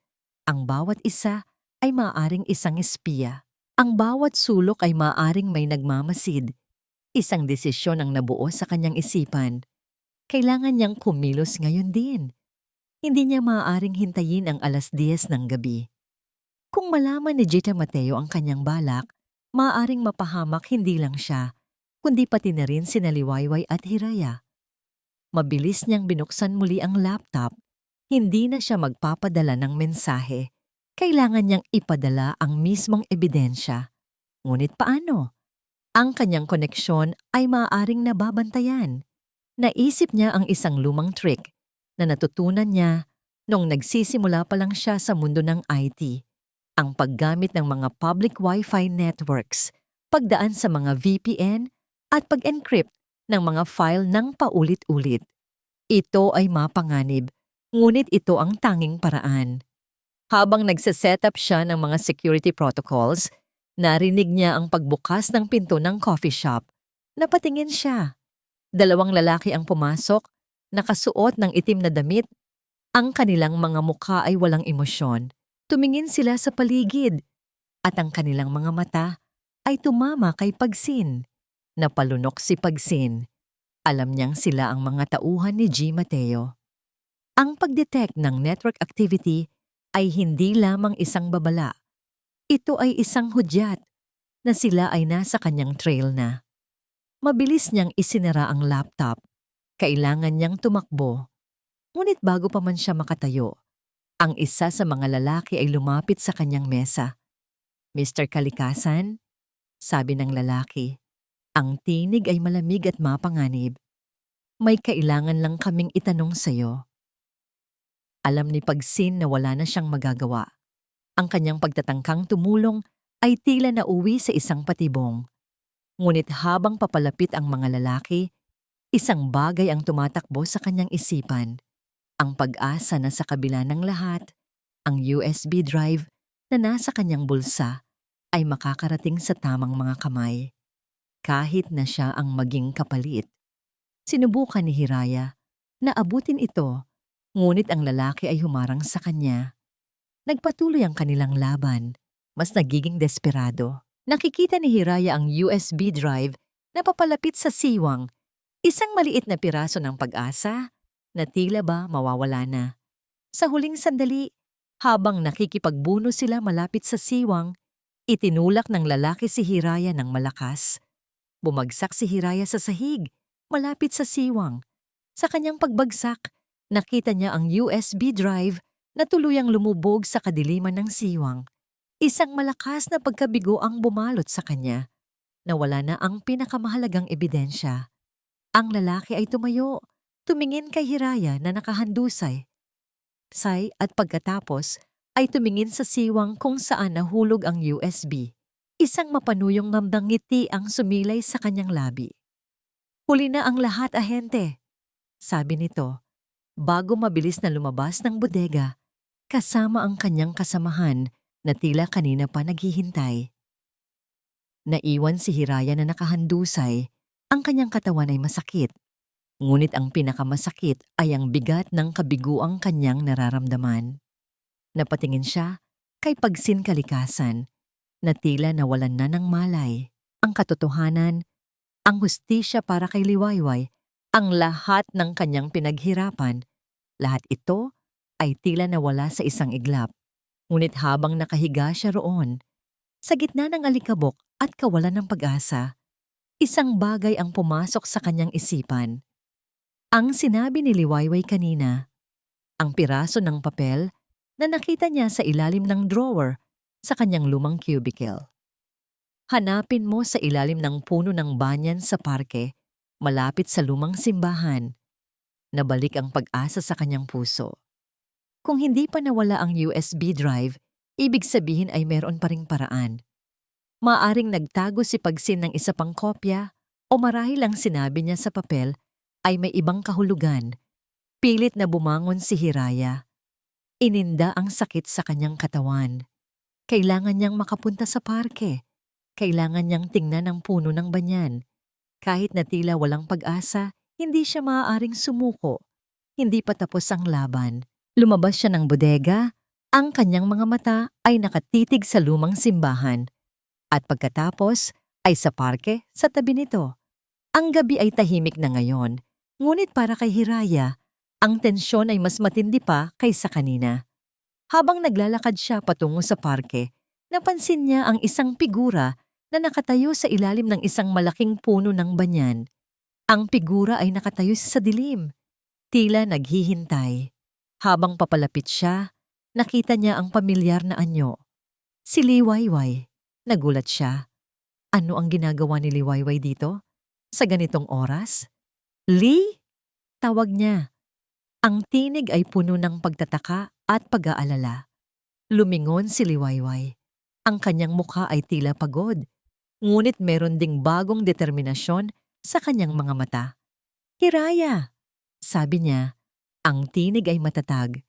Ang bawat isa ay maaaring isang espiya. Ang bawat sulok ay maaaring may nagmamasid. Isang desisyon ang nabuo sa kanyang isipan. Kailangan niyang kumilos ngayon din. Hindi niya maaaring hintayin ang 10:00 ng gabi. Kung malaman ni Gita Mateo ang kanyang balak, maaaring mapahamak hindi lang siya, kundi pati na rin sina Liwayway at Hiraya. Mabilis niyang binuksan muli ang laptop. Hindi na siya magpapadala ng mensahe. Kailangan niyang ipadala ang mismong ebidensya. Ngunit paano? Ang kanyang koneksyon ay maaaring nababantayan. Naisip niya ang isang lumang trick na natutunan niya nung nagsisimula pa lang siya sa mundo ng IT. Ang paggamit ng mga public Wi-Fi networks, pagdaan sa mga VPN at pag-encrypt ng mga file ng paulit-ulit. Ito ay mapanganib, ngunit ito ang tanging paraan. Habang nagse-set up siya ng mga security protocols, narinig niya ang pagbukas ng pinto ng coffee shop. Napatingin siya. 2 lalaki ang pumasok, nakasuot ng itim na damit. Ang kanilang mga mukha ay walang emosyon. Tumingin sila sa paligid at ang kanilang mga mata ay tumama kay Pagsin. Napalunok si Pagsin. Alam niyang sila ang mga tauhan ni G. Mateo. Ang pag-detect ng network activity ay hindi lamang isang babala. Ito ay isang hudyat na sila ay nasa kanyang trail na. Mabilis niyang isinara ang laptop. Kailangan niyang tumakbo. Ngunit bago pa man siya makatayo, ang isa sa mga lalaki ay lumapit sa kanyang mesa. Mr. Kalikasan, sabi ng lalaki, Ang tinig ay malamig at mapanganib. May kailangan lang kaming itanong sa'yo. Alam ni Pagsin na wala na siyang magagawa. Ang kanyang pagtatangkang tumulong ay tila nauwi sa isang patibong. Ngunit habang papalapit ang mga lalaki, isang bagay ang tumatakbo sa kanyang isipan. Ang pag-asa na sa kabila ng lahat, ang USB drive na nasa kanyang bulsa ay makakarating sa tamang mga kamay. Kahit na siya ang maging kapalit. Sinubukan ni Hiraya na abutin ito, ngunit ang lalaki ay humarang sa kanya. Nagpatuloy ang kanilang laban, mas nagiging desperado. Nakikita ni Hiraya ang USB drive na papalapit sa siwang, isang maliit na piraso ng pag-asa na tila ba mawawala na. Sa huling sandali, habang nakikipagbuno sila malapit sa siwang, itinulak ng lalaki si Hiraya ng malakas. Bumagsak si Hiraya sa sahig, malapit sa siwang. Sa kanyang pagbagsak, nakita niya ang USB drive na tuluyang lumubog sa kadiliman ng siwang. Isang malakas na pagkabigo ang bumalot sa kanya. Nawala na ang pinakamahalagang ebidensya. Ang lalaki ay tumayo, tumingin kay Hiraya na nakahandusay. At pagkatapos ay tumingin sa siwang kung saan nahulog ang USB. Isang mapanuyong ngambang ngiti ang sumilay sa kanyang labi. Huli na ang lahat, ahente, sabi nito, bago mabilis na lumabas ng bodega, kasama ang kanyang kasamahan na tila kanina pa naghihintay. Naiwan si Hiraya na nakahandusay, ang kanyang katawan ay masakit. Ngunit ang pinakamasakit ay ang bigat ng kabiguang kanyang nararamdaman. Napatingin siya kay Pagsin kalikasan, na tila nawalan na ng malay. Ang katotohanan, ang hustisya para kay Liwayway, ang lahat ng kanyang pinaghirapan, lahat ito ay tila nawala sa isang iglap. Ngunit habang nakahiga siya roon, sa gitna ng alikabok at kawalan ng pag-asa, isang bagay ang pumasok sa kanyang isipan. Ang sinabi ni Liwayway kanina, ang piraso ng papel na nakita niya sa ilalim ng drawer sa kanyang lumang cubicle. Hanapin mo sa ilalim ng puno ng banyan sa parke, malapit sa lumang simbahan. Nabalik ang pag-asa sa kanyang puso. Kung hindi pa nawala ang USB drive, ibig sabihin ay meron pa ring paraan. Maaring nagtago si Pagsin ng isa pang kopya o marahil ang sinabi niya sa papel ay may ibang kahulugan. Pilit na bumangon si Hiraya. Ininda ang sakit sa kanyang katawan. Kailangan niyang makapunta sa parke. Kailangan niyang tingnan ang puno ng banyan. Kahit na tila walang pag-asa, hindi siya maaaring sumuko. Hindi pa tapos ang laban. Lumabas siya ng bodega, ang kanyang mga mata ay nakatitig sa lumang simbahan. At pagkatapos ay sa parke sa tabi nito. Ang gabi ay tahimik na ngayon, ngunit para kay Hiraya, ang tensyon ay mas matindi pa kaysa kanina. Habang naglalakad siya patungo sa parke, napansin niya ang isang figura na nakatayo sa ilalim ng isang malaking puno ng banyan. Ang figura ay nakatayo sa dilim, tila naghihintay. Habang papalapit siya, nakita niya ang pamilyar na anyo. Si Liwayway. Nagulat siya. Ano ang ginagawa ni Liwayway dito? Sa ganitong oras? Lee? Tawag niya. Ang tinig ay puno ng pagtataka at pag-aalala. Lumingon si Liwayway. Ang kanyang mukha ay tila pagod, ngunit meron ding bagong determinasyon sa kanyang mga mata. Hiraya, sabi niya, ang tinig ay matatag.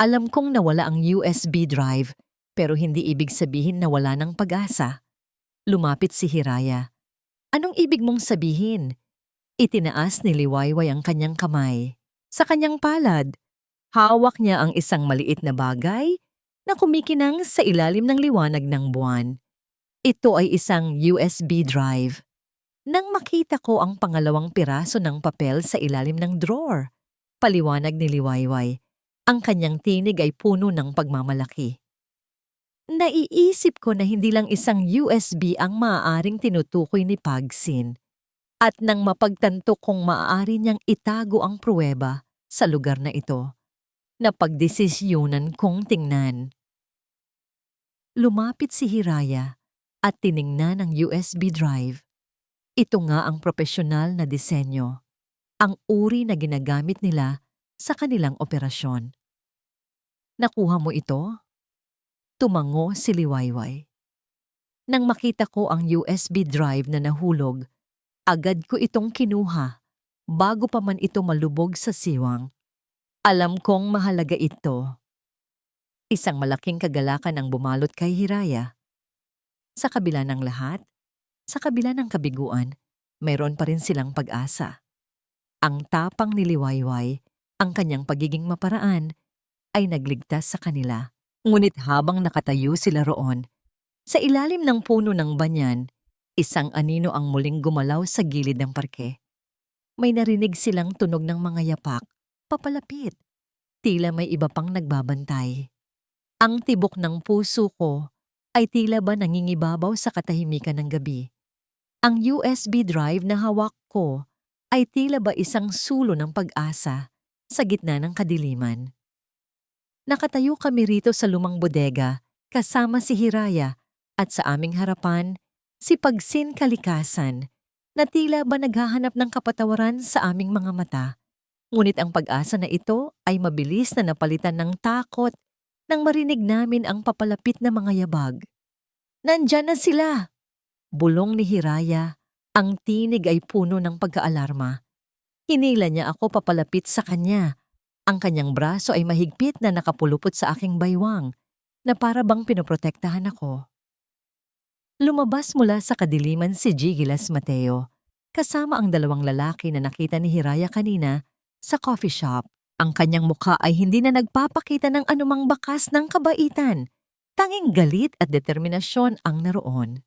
Alam kong nawala ang USB drive, pero hindi ibig sabihin na wala ng pag-asa. Lumapit si Hiraya. Anong ibig mong sabihin? Itinaas ni Liwayway ang kanyang kamay. Sa kanyang palad, hawak niya ang isang maliit na bagay na kumikinang sa ilalim ng liwanag ng buwan. Ito ay isang USB drive. Nang makita ko ang pangalawang piraso ng papel sa ilalim ng drawer, paliwanag ni Liwayway, ang kanyang tinig ay puno ng pagmamalaki. Naiisip ko na hindi lang isang USB ang maaaring tinutukoy ni Pagsin. At nang mapagtanto kong maaari niyang itago ang pruweba sa lugar na ito, napagdesisyonan kong tingnan. Lumapit si Hiraya at tiningnan ang USB drive. Ito nga ang propesyonal na disenyo, ang uri na ginagamit nila sa kanilang operasyon. Nakuha mo ito? Tumango si Liwayway. Nang makita ko ang USB drive na nahulog, agad ko itong kinuha bago pa man ito malubog sa siwang. Alam kong mahalaga ito. Isang malaking kagalakan ang bumalot kay Hiraya. Sa kabila ng lahat, sa kabila ng kabiguan, mayroon pa rin silang pag-asa. Ang tapang ni Liwayway, ang kanyang pagiging maparaan, ay nagligtas sa kanila. Ngunit habang nakatayo sila roon, sa ilalim ng puno ng banyan, isang anino ang muling gumalaw sa gilid ng parke. May narinig silang tunog ng mga yapak, papalapit. Tila may iba pang nagbabantay. Ang tibok ng puso ko ay tila ba nangingibabaw sa katahimikan ng gabi. Ang USB drive na hawak ko ay tila ba isang sulo ng pag-asa sa gitna ng kadiliman. Nakatayo kami rito sa lumang bodega kasama si Hiraya at sa aming harapan si Pagsin Kalikasan na tila ba naghahanap ng kapatawaran sa aming mga mata. Ngunit ang pag-asa na ito ay mabilis na napalitan ng takot nang marinig namin ang papalapit na mga yabag. "Nandyan na sila!" Bulong ni Hiraya. Ang tinig ay puno ng pagkaalarma. Hinila niya ako papalapit sa kanya. Ang kanyang braso ay mahigpit na nakapulupot sa aking baywang na para bang pinoprotektahan ako. Lumabas mula sa kadiliman si Gigilas Mateo kasama ang dalawang lalaki na nakita ni Hiraya kanina sa coffee shop. Ang kanyang mukha ay hindi na nagpapakita ng anumang bakas ng kabaitan. Tanging galit at determinasyon ang naroon.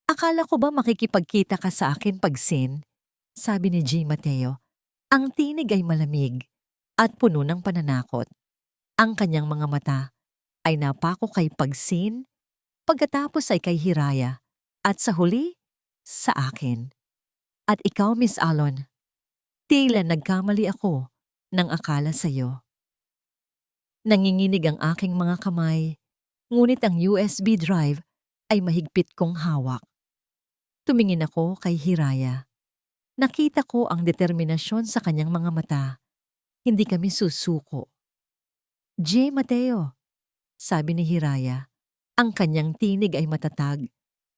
"Akala ko ba makikipagkita ka sa akin, Pagsin?" sabi ni G. Mateo. Ang tinig ay malamig at puno ng pananakot. Ang kanyang mga mata ay napako kay Pagsin, pagkatapos ay kay Hiraya, at sa huli, sa akin. "At ikaw, Miss Alon, tila nagkamali ako ng akala sa'yo." Nanginginig ang aking mga kamay, ngunit ang USB drive ay mahigpit kong hawak. Tumingin ako kay Hiraya. Nakita ko ang determinasyon sa kanyang mga mata. Hindi kami susuko. "J. Mateo," sabi ni Hiraya. Ang kanyang tinig ay matatag.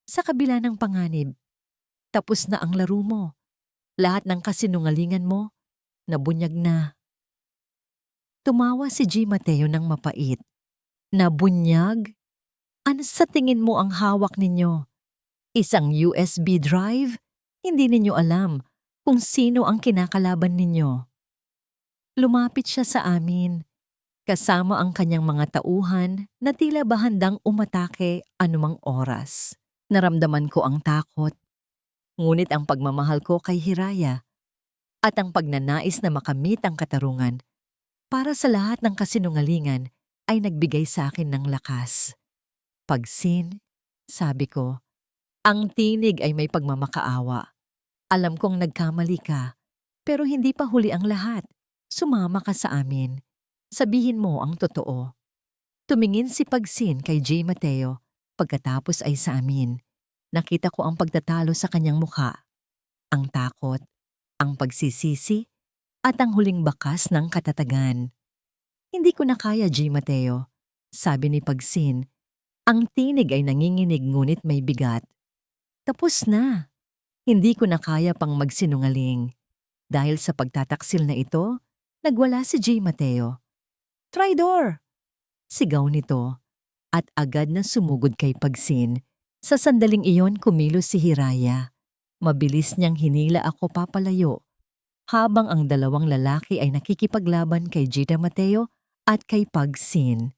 "Sa kabila ng panganib, tapos na ang laro mo. Lahat ng kasinungalingan mo, nabunyag na." Tumawa si G. Mateo ng mapait. "Nabunyag? Ano sa tingin mo ang hawak ninyo? Isang USB drive? Hindi ninyo alam kung sino ang kinakalaban ninyo." Lumapit siya sa amin, kasama ang kanyang mga tauhan na tila ba handang umatake anumang oras. Naramdaman ko ang takot, ngunit ang pagmamahal ko kay Hiraya at ang pagnanais na makamit ang katarungan para sa lahat ng kasinungalingan ay nagbigay sa akin ng lakas. "Pagsin," sabi ko, ang tinig ay may pagmamakaawa. "Alam kong nagkamali ka, pero hindi pa huli ang lahat. Sumama ka sa amin. Sabihin mo ang totoo." Tumingin si Pagsin kay J. Mateo, pagkatapos ay sa amin. Nakita ko ang pagtatalo sa kanyang mukha, ang takot, ang pagsisisi, at ang huling bakas ng katatagan. "Hindi ko na kaya, J. Mateo," sabi ni Pagsin. Ang tinig ay nanginginig ngunit may bigat. "Tapos na. Hindi ko na kaya pang magsinungaling." Dahil sa pagtataksil na ito, nagwala si J. Mateo. "Traidor!" sigaw nito, at agad na sumugod kay Pagsin. Sa sandaling iyon kumilos si Hiraya. Mabilis niyang hinila ako papalayo, habang ang dalawang lalaki ay nakikipaglaban kay Gida Mateo at kay Pagsin.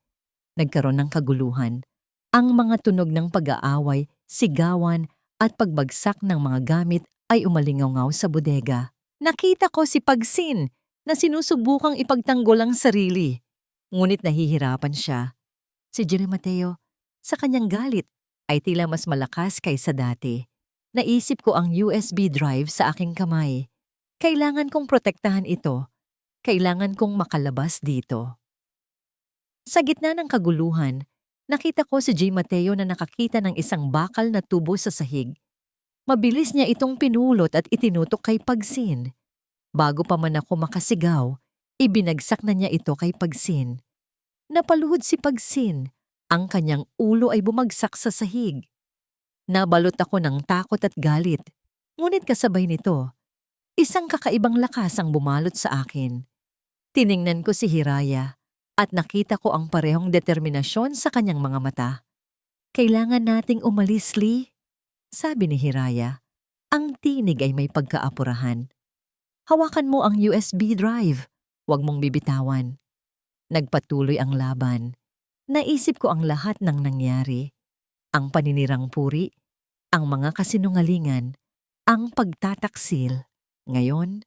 Nagkaroon ng kaguluhan. Ang mga tunog ng pag-aaway, sigawan at pagbagsak ng mga gamit ay umalingaw sa bodega. Nakita ko si Pagsin na sinusubukang ipagtanggol ang sarili. Ngunit nahihirapan siya. Si Gida Mateo, sa kanyang galit, ay tila mas malakas kaysa dati. Naisip ko ang USB drive sa aking kamay. Kailangan kong protektahan ito. Kailangan kong makalabas dito. Sa gitna ng kaguluhan, nakita ko si J. Mateo na nakakita ng isang bakal na tubo sa sahig. Mabilis niya itong pinulot at itinutok kay Pagsin. Bago pa man ako makasigaw, ibinagsak na niya ito kay Pagsin. Napaluhod si Pagsin. Ang kanyang ulo ay bumagsak sa sahig. Nabalot ako ng takot at galit. Ngunit kasabay nito, isang kakaibang lakas ang bumalot sa akin. Tiningnan ko si Hiraya at nakita ko ang parehong determinasyon sa kanyang mga mata. Kailangan nating umalis, Lee, sabi ni Hiraya. Ang tinig ay may pagkaapurahan. Hawakan mo ang USB drive. Huwag mong bibitawan. Nagpatuloy ang laban. Naisip ko ang lahat ng nangyari. Ang paninirang puri, ang mga kasinungalingan, ang pagtataksil. Ngayon,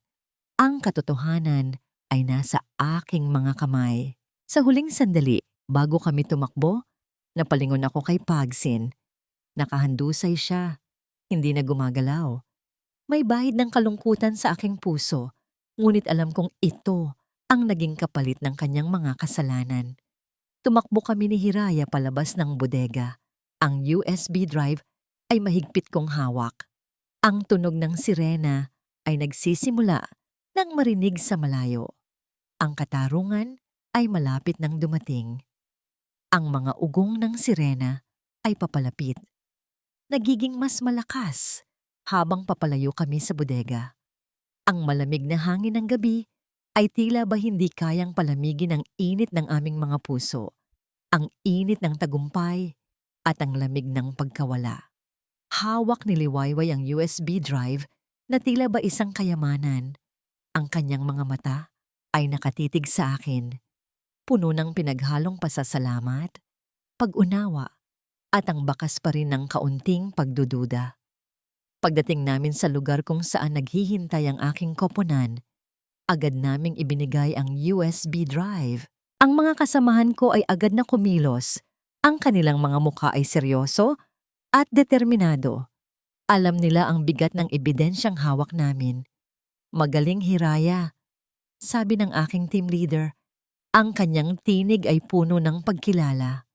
ang katotohanan ay nasa aking mga kamay. Sa huling sandali, bago kami tumakbo, napalingon ako kay Pagsin. Nakahandusay siya. Hindi na gumagalaw. May bahid ng kalungkutan sa aking puso, ngunit alam kong ito ang naging kapalit ng kanyang mga kasalanan. Tumakbo kami ni Hiraya palabas ng bodega. Ang USB drive ay mahigpit kong hawak. Ang tunog ng sirena ay nagsisimula nang marinig sa malayo. Ang katarungan ay malapit nang dumating. Ang mga ugong ng sirena ay papalapit. Nagiging mas malakas habang papalayo kami sa bodega. Ang malamig na hangin ng gabi ay tila ba hindi kayang palamigin ang init ng aming mga puso, ang init ng tagumpay at ang lamig ng pagkawala. Hawak ni Liwayway ang USB drive na tila ba isang kayamanan. Ang kanyang mga mata ay nakatitig sa akin, puno ng pinaghalong pasasalamat, pag-unawa, at ang bakas pa rin ng kaunting pagdududa. Pagdating namin sa lugar kung saan naghihintay ang aking koponan, agad naming ibinigay ang USB drive. Ang mga kasamahan ko ay agad na kumilos. Ang kanilang mga mukha ay seryoso at determinado. Alam nila ang bigat ng ebidensyang hawak namin. Magaling, Hiraya, sabi ng aking team leader. Ang kanyang tinig ay puno ng pagkilala.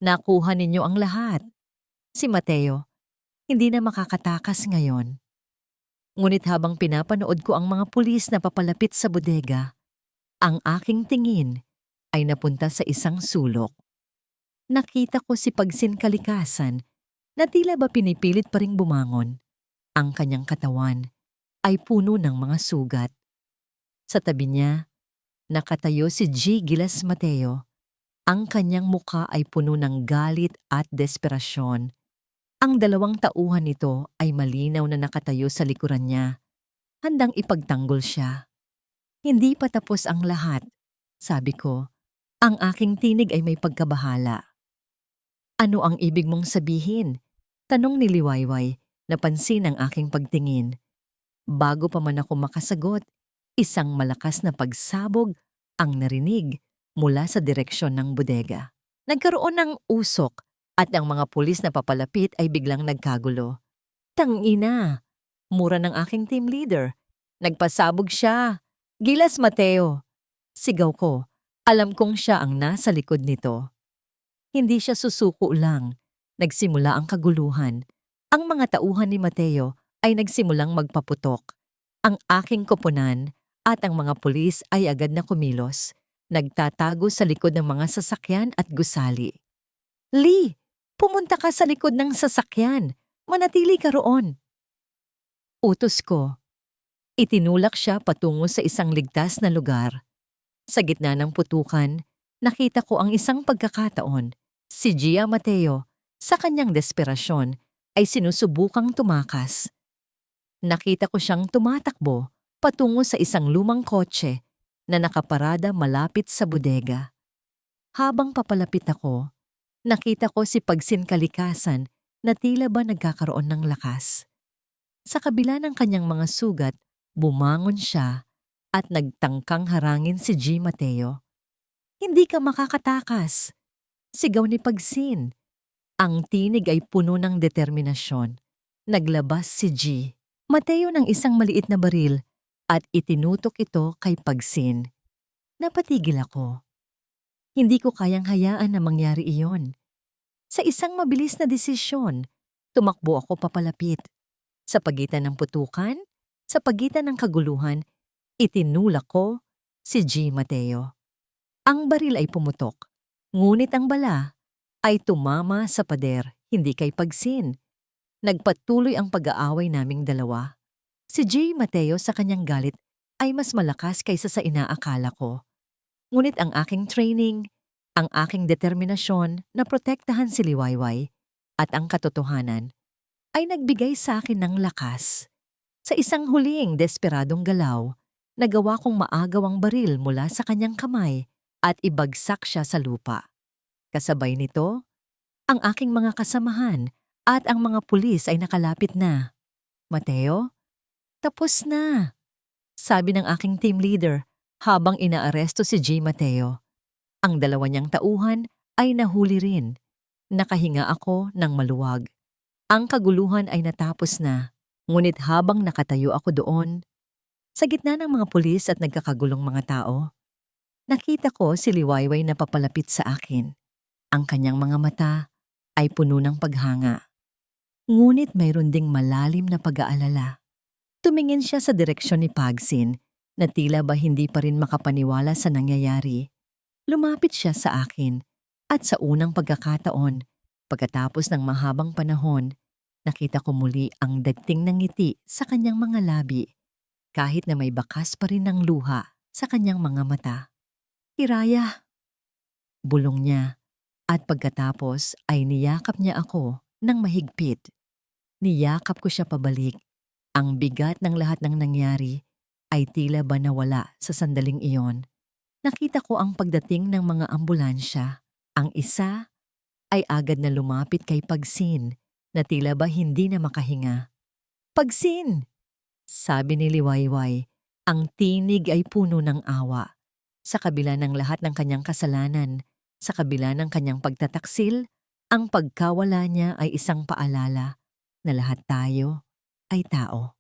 Nakuha ninyo ang lahat. Si Mateo, hindi na makakatakas ngayon. Ngunit habang pinapanood ko ang mga pulis na papalapit sa bodega, ang aking tingin ay napunta sa isang sulok. Nakita ko si Pagsin kalikasan na tila ba pinipilit pa ring bumangon. Ang kanyang katawan ay puno ng mga sugat. Sa tabi niya, nakatayo si G. Gilas Mateo. Ang kanyang muka ay puno ng galit at desperasyon. Ang dalawang tauhan nito ay malinaw na nakatayo sa likuran niya, handang ipagtanggol siya. Hindi pa tapos ang lahat, sabi ko. Ang aking tinig ay may pagkabahala. Ano ang ibig mong sabihin? Tanong ni Liwayway, napansin ang aking pagtingin. Bago pa man ako makasagot, isang malakas na pagsabog ang narinig mula sa direksyon ng bodega. Nagkaroon ng usok at ang mga pulis na papalapit ay biglang nagkagulo. Tangina! Mura ng aking team leader. Nagpasabog siya. Gilas Mateo! Sigaw ko. Alam kong siya ang nasa likod nito. Hindi siya susuko lang. Nagsimula ang kaguluhan. Ang mga tauhan ni Mateo ay nagsimulang magpaputok. Ang aking koponan at ang mga pulis ay agad na kumilos. Nagtatago sa likod ng mga sasakyan at gusali. Lee, pumunta ka sa likod ng sasakyan. Manatili ka roon. Utos ko. Itinulak siya patungo sa isang ligtas na lugar. Sa gitna ng putukan, nakita ko ang isang pagkakataon. Si Gia Mateo, sa kanyang desperasyon, ay sinusubukang tumakas. Nakita ko siyang tumatakbo patungo sa isang lumang kotse na nakaparada malapit sa bodega. Habang papalapit ako, nakita ko si Pagsin kalikasan na tila ba nagkakaroon ng lakas. Sa kabila ng kanyang mga sugat, bumangon siya at nagtangkang harangin si G. Mateo. Hindi ka makakatakas, sigaw ni Pagsin. Ang tinig ay puno ng determinasyon. Naglabas si G. Mateo ng isang maliit na baril at itinutok ito kay Pagsin. Napatigil ako. Hindi ko kayang hayaan na mangyari iyon. Sa isang mabilis na desisyon, tumakbo ako papalapit. Sa pagitan ng putukan, sa pagitan ng kaguluhan, itinulak ko si G. Mateo. Ang baril ay pumutok, ngunit ang bala ay tumama sa pader, hindi kay Pagsin. Nagpatuloy ang pag-aaway naming dalawa. Si G. Mateo sa kanyang galit ay mas malakas kaysa sa inaakala ko. Ngunit ang aking training, ang aking determinasyon na protektahan si Liwayway at ang katotohanan ay nagbigay sa akin ng lakas. Sa isang huling desperadong galaw, nagawa kong maagaw ang baril mula sa kanyang kamay at ibagsak siya sa lupa. Kasabay nito, ang aking mga kasamahan at ang mga pulis ay nakalapit na. "Mateo, tapos na," sabi ng aking team leader habang inaaresto si G. Mateo. Ang dalawa niyang tauhan ay nahuli rin. Nakahinga ako ng maluwag. Ang kaguluhan ay natapos na, ngunit habang nakatayo ako doon, sa gitna ng mga pulis at nagkakagulong mga tao, nakita ko si Liwayway na papalapit sa akin. Ang kanyang mga mata ay puno ng paghanga. Ngunit mayroon ding malalim na pag-aalala. Tumingin siya sa direksyon ni Pagsin na tila ba hindi pa rin makapaniwala sa nangyayari. Lumapit siya sa akin at sa unang pagkakataon, pagkatapos ng mahabang panahon, nakita ko muli ang dagting ng ngiti sa kanyang mga labi, kahit na may bakas pa rin ng luha sa kanyang mga mata. "Hiraya," bulong niya, at pagkatapos ay niyakap niya ako ng mahigpit. Niyakap ko siya pabalik. Ang bigat ng lahat ng nangyari ay tila ba nawala sa sandaling iyon. Nakita ko ang pagdating ng mga ambulansya. Ang isa ay agad na lumapit kay Pagsin na tila ba hindi na makahinga. "Pagsin!" sabi ni Liwayway. Ang tinig ay puno ng awa. Sa kabila ng lahat ng kanyang kasalanan, sa kabila ng kanyang pagtataksil, ang pagkawala niya ay isang paalala na lahat tayo ay tao.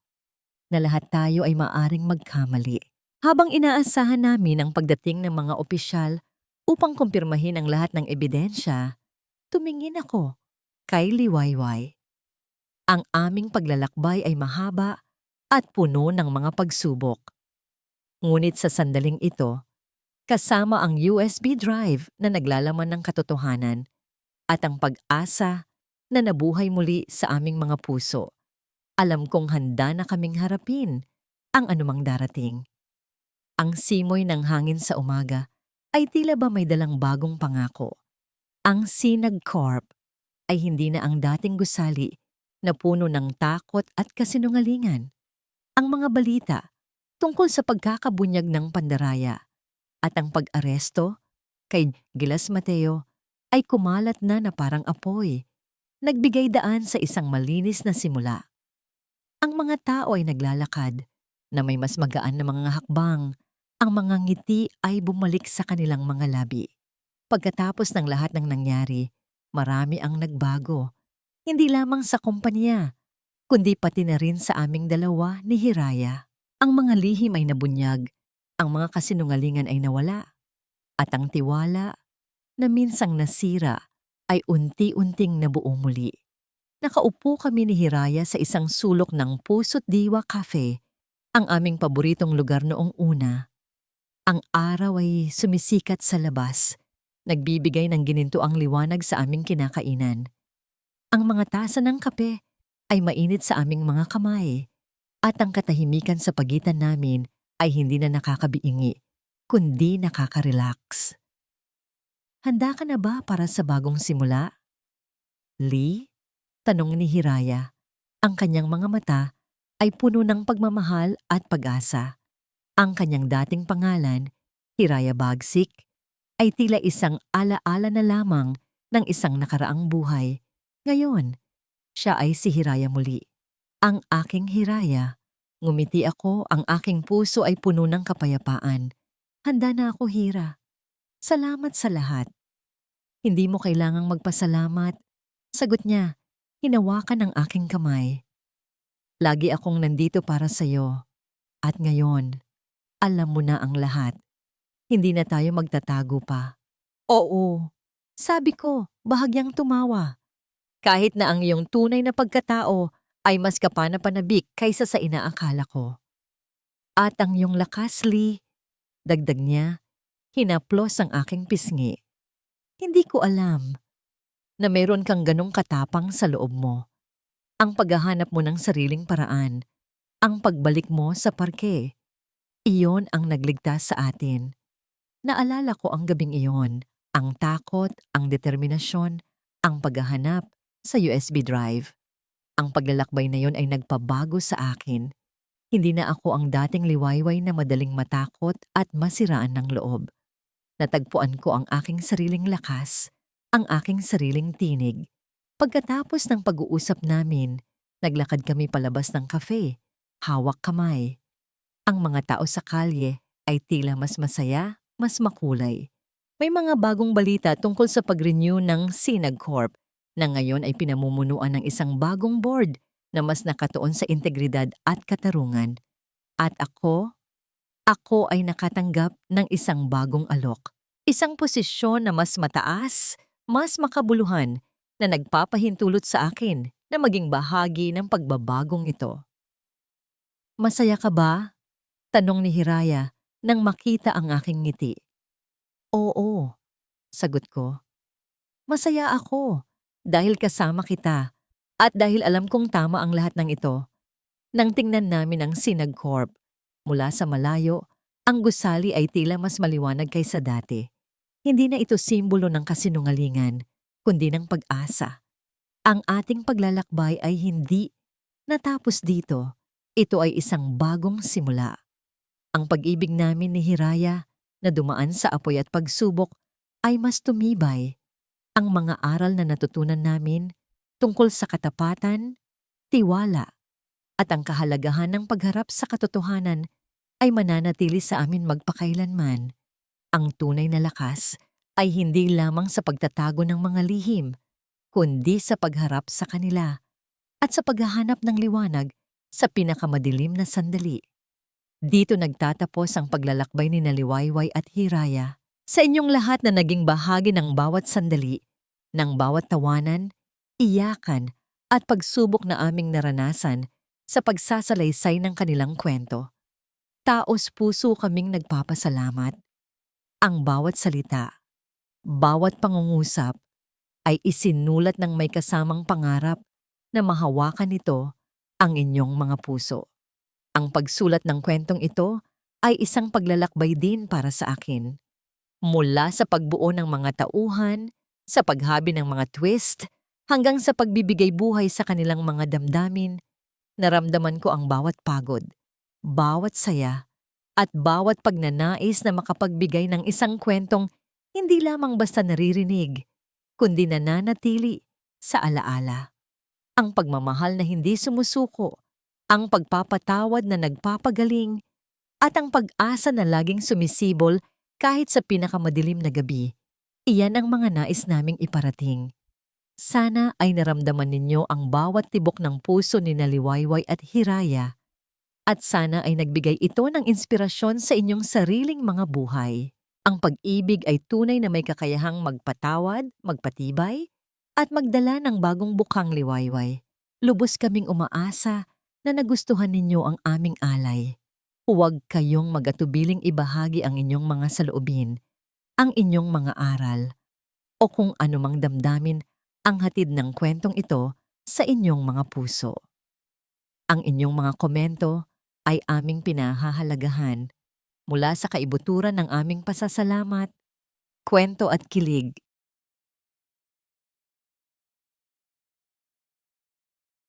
Na lahat tayo ay maaring magkamali. Habang inaasahan namin ang pagdating ng mga opisyal upang kumpirmahin ang lahat ng ebidensya, tumingin ako kay Liwayway. Ang aming paglalakbay ay mahaba at puno ng mga pagsubok. Ngunit sa sandaling ito, kasama ang USB drive na naglalaman ng katotohanan at ang pag-asa na nabuhay muli sa aming mga puso, alam kong handa na kaming harapin ang anumang darating. Ang simoy ng hangin sa umaga ay tila ba may dalang bagong pangako. Ang Sinag Corp ay hindi na ang dating gusali na puno ng takot at kasinungalingan. Ang mga balita tungkol sa pagkakabunyag ng pandaraya at ang pag-aresto kay Gilas Mateo ay kumalat na parang apoy, nagbigay daan sa isang malinis na simula. Ang mga tao ay naglalakad na may mas magaan na mga hakbang. Ang mga ngiti ay bumalik sa kanilang mga labi. Pagkatapos ng lahat ng nangyari, marami ang nagbago. Hindi lamang sa kumpanya, kundi pati na rin sa aming dalawa ni Hiraya. Ang mga lihim ay nabunyag, ang mga kasinungalingan ay nawala, at ang tiwala na minsang nasira ay unti-unting nabuo muli. Nakaupo kami ni Hiraya sa isang sulok ng Puso't Diwa Cafe, ang aming paboritong lugar noong una. Ang araw ay sumisikat sa labas, nagbibigay ng ginintuang liwanag sa aming kinakainan. Ang mga tasa ng kape ay mainit sa aming mga kamay, at ang katahimikan sa pagitan namin ay hindi na nakakabiingi, kundi nakaka-relax. "Handa ka na ba para sa bagong simula, Lee?" tanong ni Hiraya. Ang kanyang mga mata ay puno ng pagmamahal at pag-asa. Ang kanyang dating pangalan, Hiraya Bagsik, ay tila isang alaala na lamang ng isang nakaraang buhay. Ngayon, siya ay si Hiraya muli. Ang aking Hiraya. Ngumiti ako, ang aking puso ay puno ng kapayapaan. "Handa na ako, Hira. Salamat sa lahat." "Hindi mo kailangang magpasalamat," sagot niya, hinawakan ang aking kamay. "Lagi akong nandito para sa'yo. At ngayon, alam mo na ang lahat. Hindi na tayo magtatago pa." "Oo," sabi ko, bahagyang tumawa. "Kahit na ang iyong tunay na pagkatao ay mas kapana-panabik kaysa sa inaakala ko. At ang iyong lakas, Lee, dagdag niya, hinaplos ang aking pisngi. Hindi ko alam na meron kang ganong katapang sa loob mo. Ang paghahanap mo ng sariling paraan, ang pagbalik mo sa parke. Iyon ang nagligtas sa atin. Naalala ko ang gabing iyon, ang takot, ang determinasyon, ang paghahanap sa USB drive. Ang paglalakbay na yon ay nagpabago sa akin. Hindi na ako ang dating liwayway na madaling matakot at masiraan ng loob. Natagpuan ko ang aking sariling lakas, ang aking sariling tinig. Pagkatapos ng pag-uusap namin, naglakad kami palabas ng kafe, hawak kamay. Ang mga tao sa kalye ay tila mas masaya, mas makulay. May mga bagong balita tungkol sa pag-renew ng Sinag Corp na ngayon ay pinamumunuan ng isang bagong board na mas nakatuon sa integridad at katarungan. At ako ay nakatanggap ng isang bagong alok. Isang posisyon na mas mataas, mas makabuluhan na nagpapahintulot sa akin na maging bahagi ng pagbabagong ito. Masaya ka ba? Tanong ni Hiraya nang makita ang aking ngiti. Oo, sagot ko. Masaya ako dahil kasama kita at dahil alam kong tama ang lahat ng ito. Nang tingnan namin ang Sinag Corp, mula sa malayo, ang gusali ay tila mas maliwanag kaysa dati. Hindi na ito simbolo ng kasinungalingan, kundi ng pag-asa. Ang ating paglalakbay ay hindi natapos dito. Ito ay isang bagong simula. Ang pag-ibig namin ni Hiraya na dumaan sa apoy at pagsubok ay mas tumibay. Ang mga aral na natutunan namin tungkol sa katapatan, tiwala, at ang kahalagahan ng pagharap sa katotohanan ay mananatili sa amin magpakailanman. Ang tunay na lakas ay hindi lamang sa pagtatago ng mga lihim, kundi sa pagharap sa kanila at sa paghahanap ng liwanag sa pinakamadilim na sandali. Dito nagtatapos ang paglalakbay ni Liwayway at Hiraya. Sa inyong lahat na naging bahagi ng bawat sandali, ng bawat tawanan, iyakan at pagsubok na aming naranasan sa pagsasalaysay ng kanilang kwento. Taos puso kaming nagpapasalamat. Ang bawat salita, bawat pangungusap ay isinulat ng may kasamang pangarap na mahawakan nito ang inyong mga puso. Ang pagsulat ng kwentong ito ay isang paglalakbay din para sa akin. Mula sa pagbuo ng mga tauhan, sa paghabi ng mga twist, hanggang sa pagbibigay buhay sa kanilang mga damdamin, naramdaman ko ang bawat pagod, bawat saya, at bawat pagnanais na makapagbigay ng isang kwentong hindi lamang basta naririnig, kundi nananatili sa alaala. Ang pagmamahal na hindi sumusuko, ang pagpapatawad na nagpapagaling, at ang pag-asa na laging sumisibol kahit sa pinakamadilim na gabi. Iyan ang mga nais naming iparating. Sana ay naramdaman ninyo ang bawat tibok ng puso ni Liwayway at Hiraya. At sana ay nagbigay ito ng inspirasyon sa inyong sariling mga buhay. Ang pag-ibig ay tunay na may kakayahang magpatawad, magpatibay, at magdala ng bagong bukhang liwayway. Lubos kaming umaasa na nagustuhan ninyo ang aming alay. Huwag kayong magatubiling ibahagi ang inyong mga saloobin, ang inyong mga aral, o kung anumang damdamin ang hatid ng kwentong ito sa inyong mga puso. Ang inyong mga komento ay aming pinahahalagahan mula sa kaibuturan ng aming pasasalamat, kwento at kilig.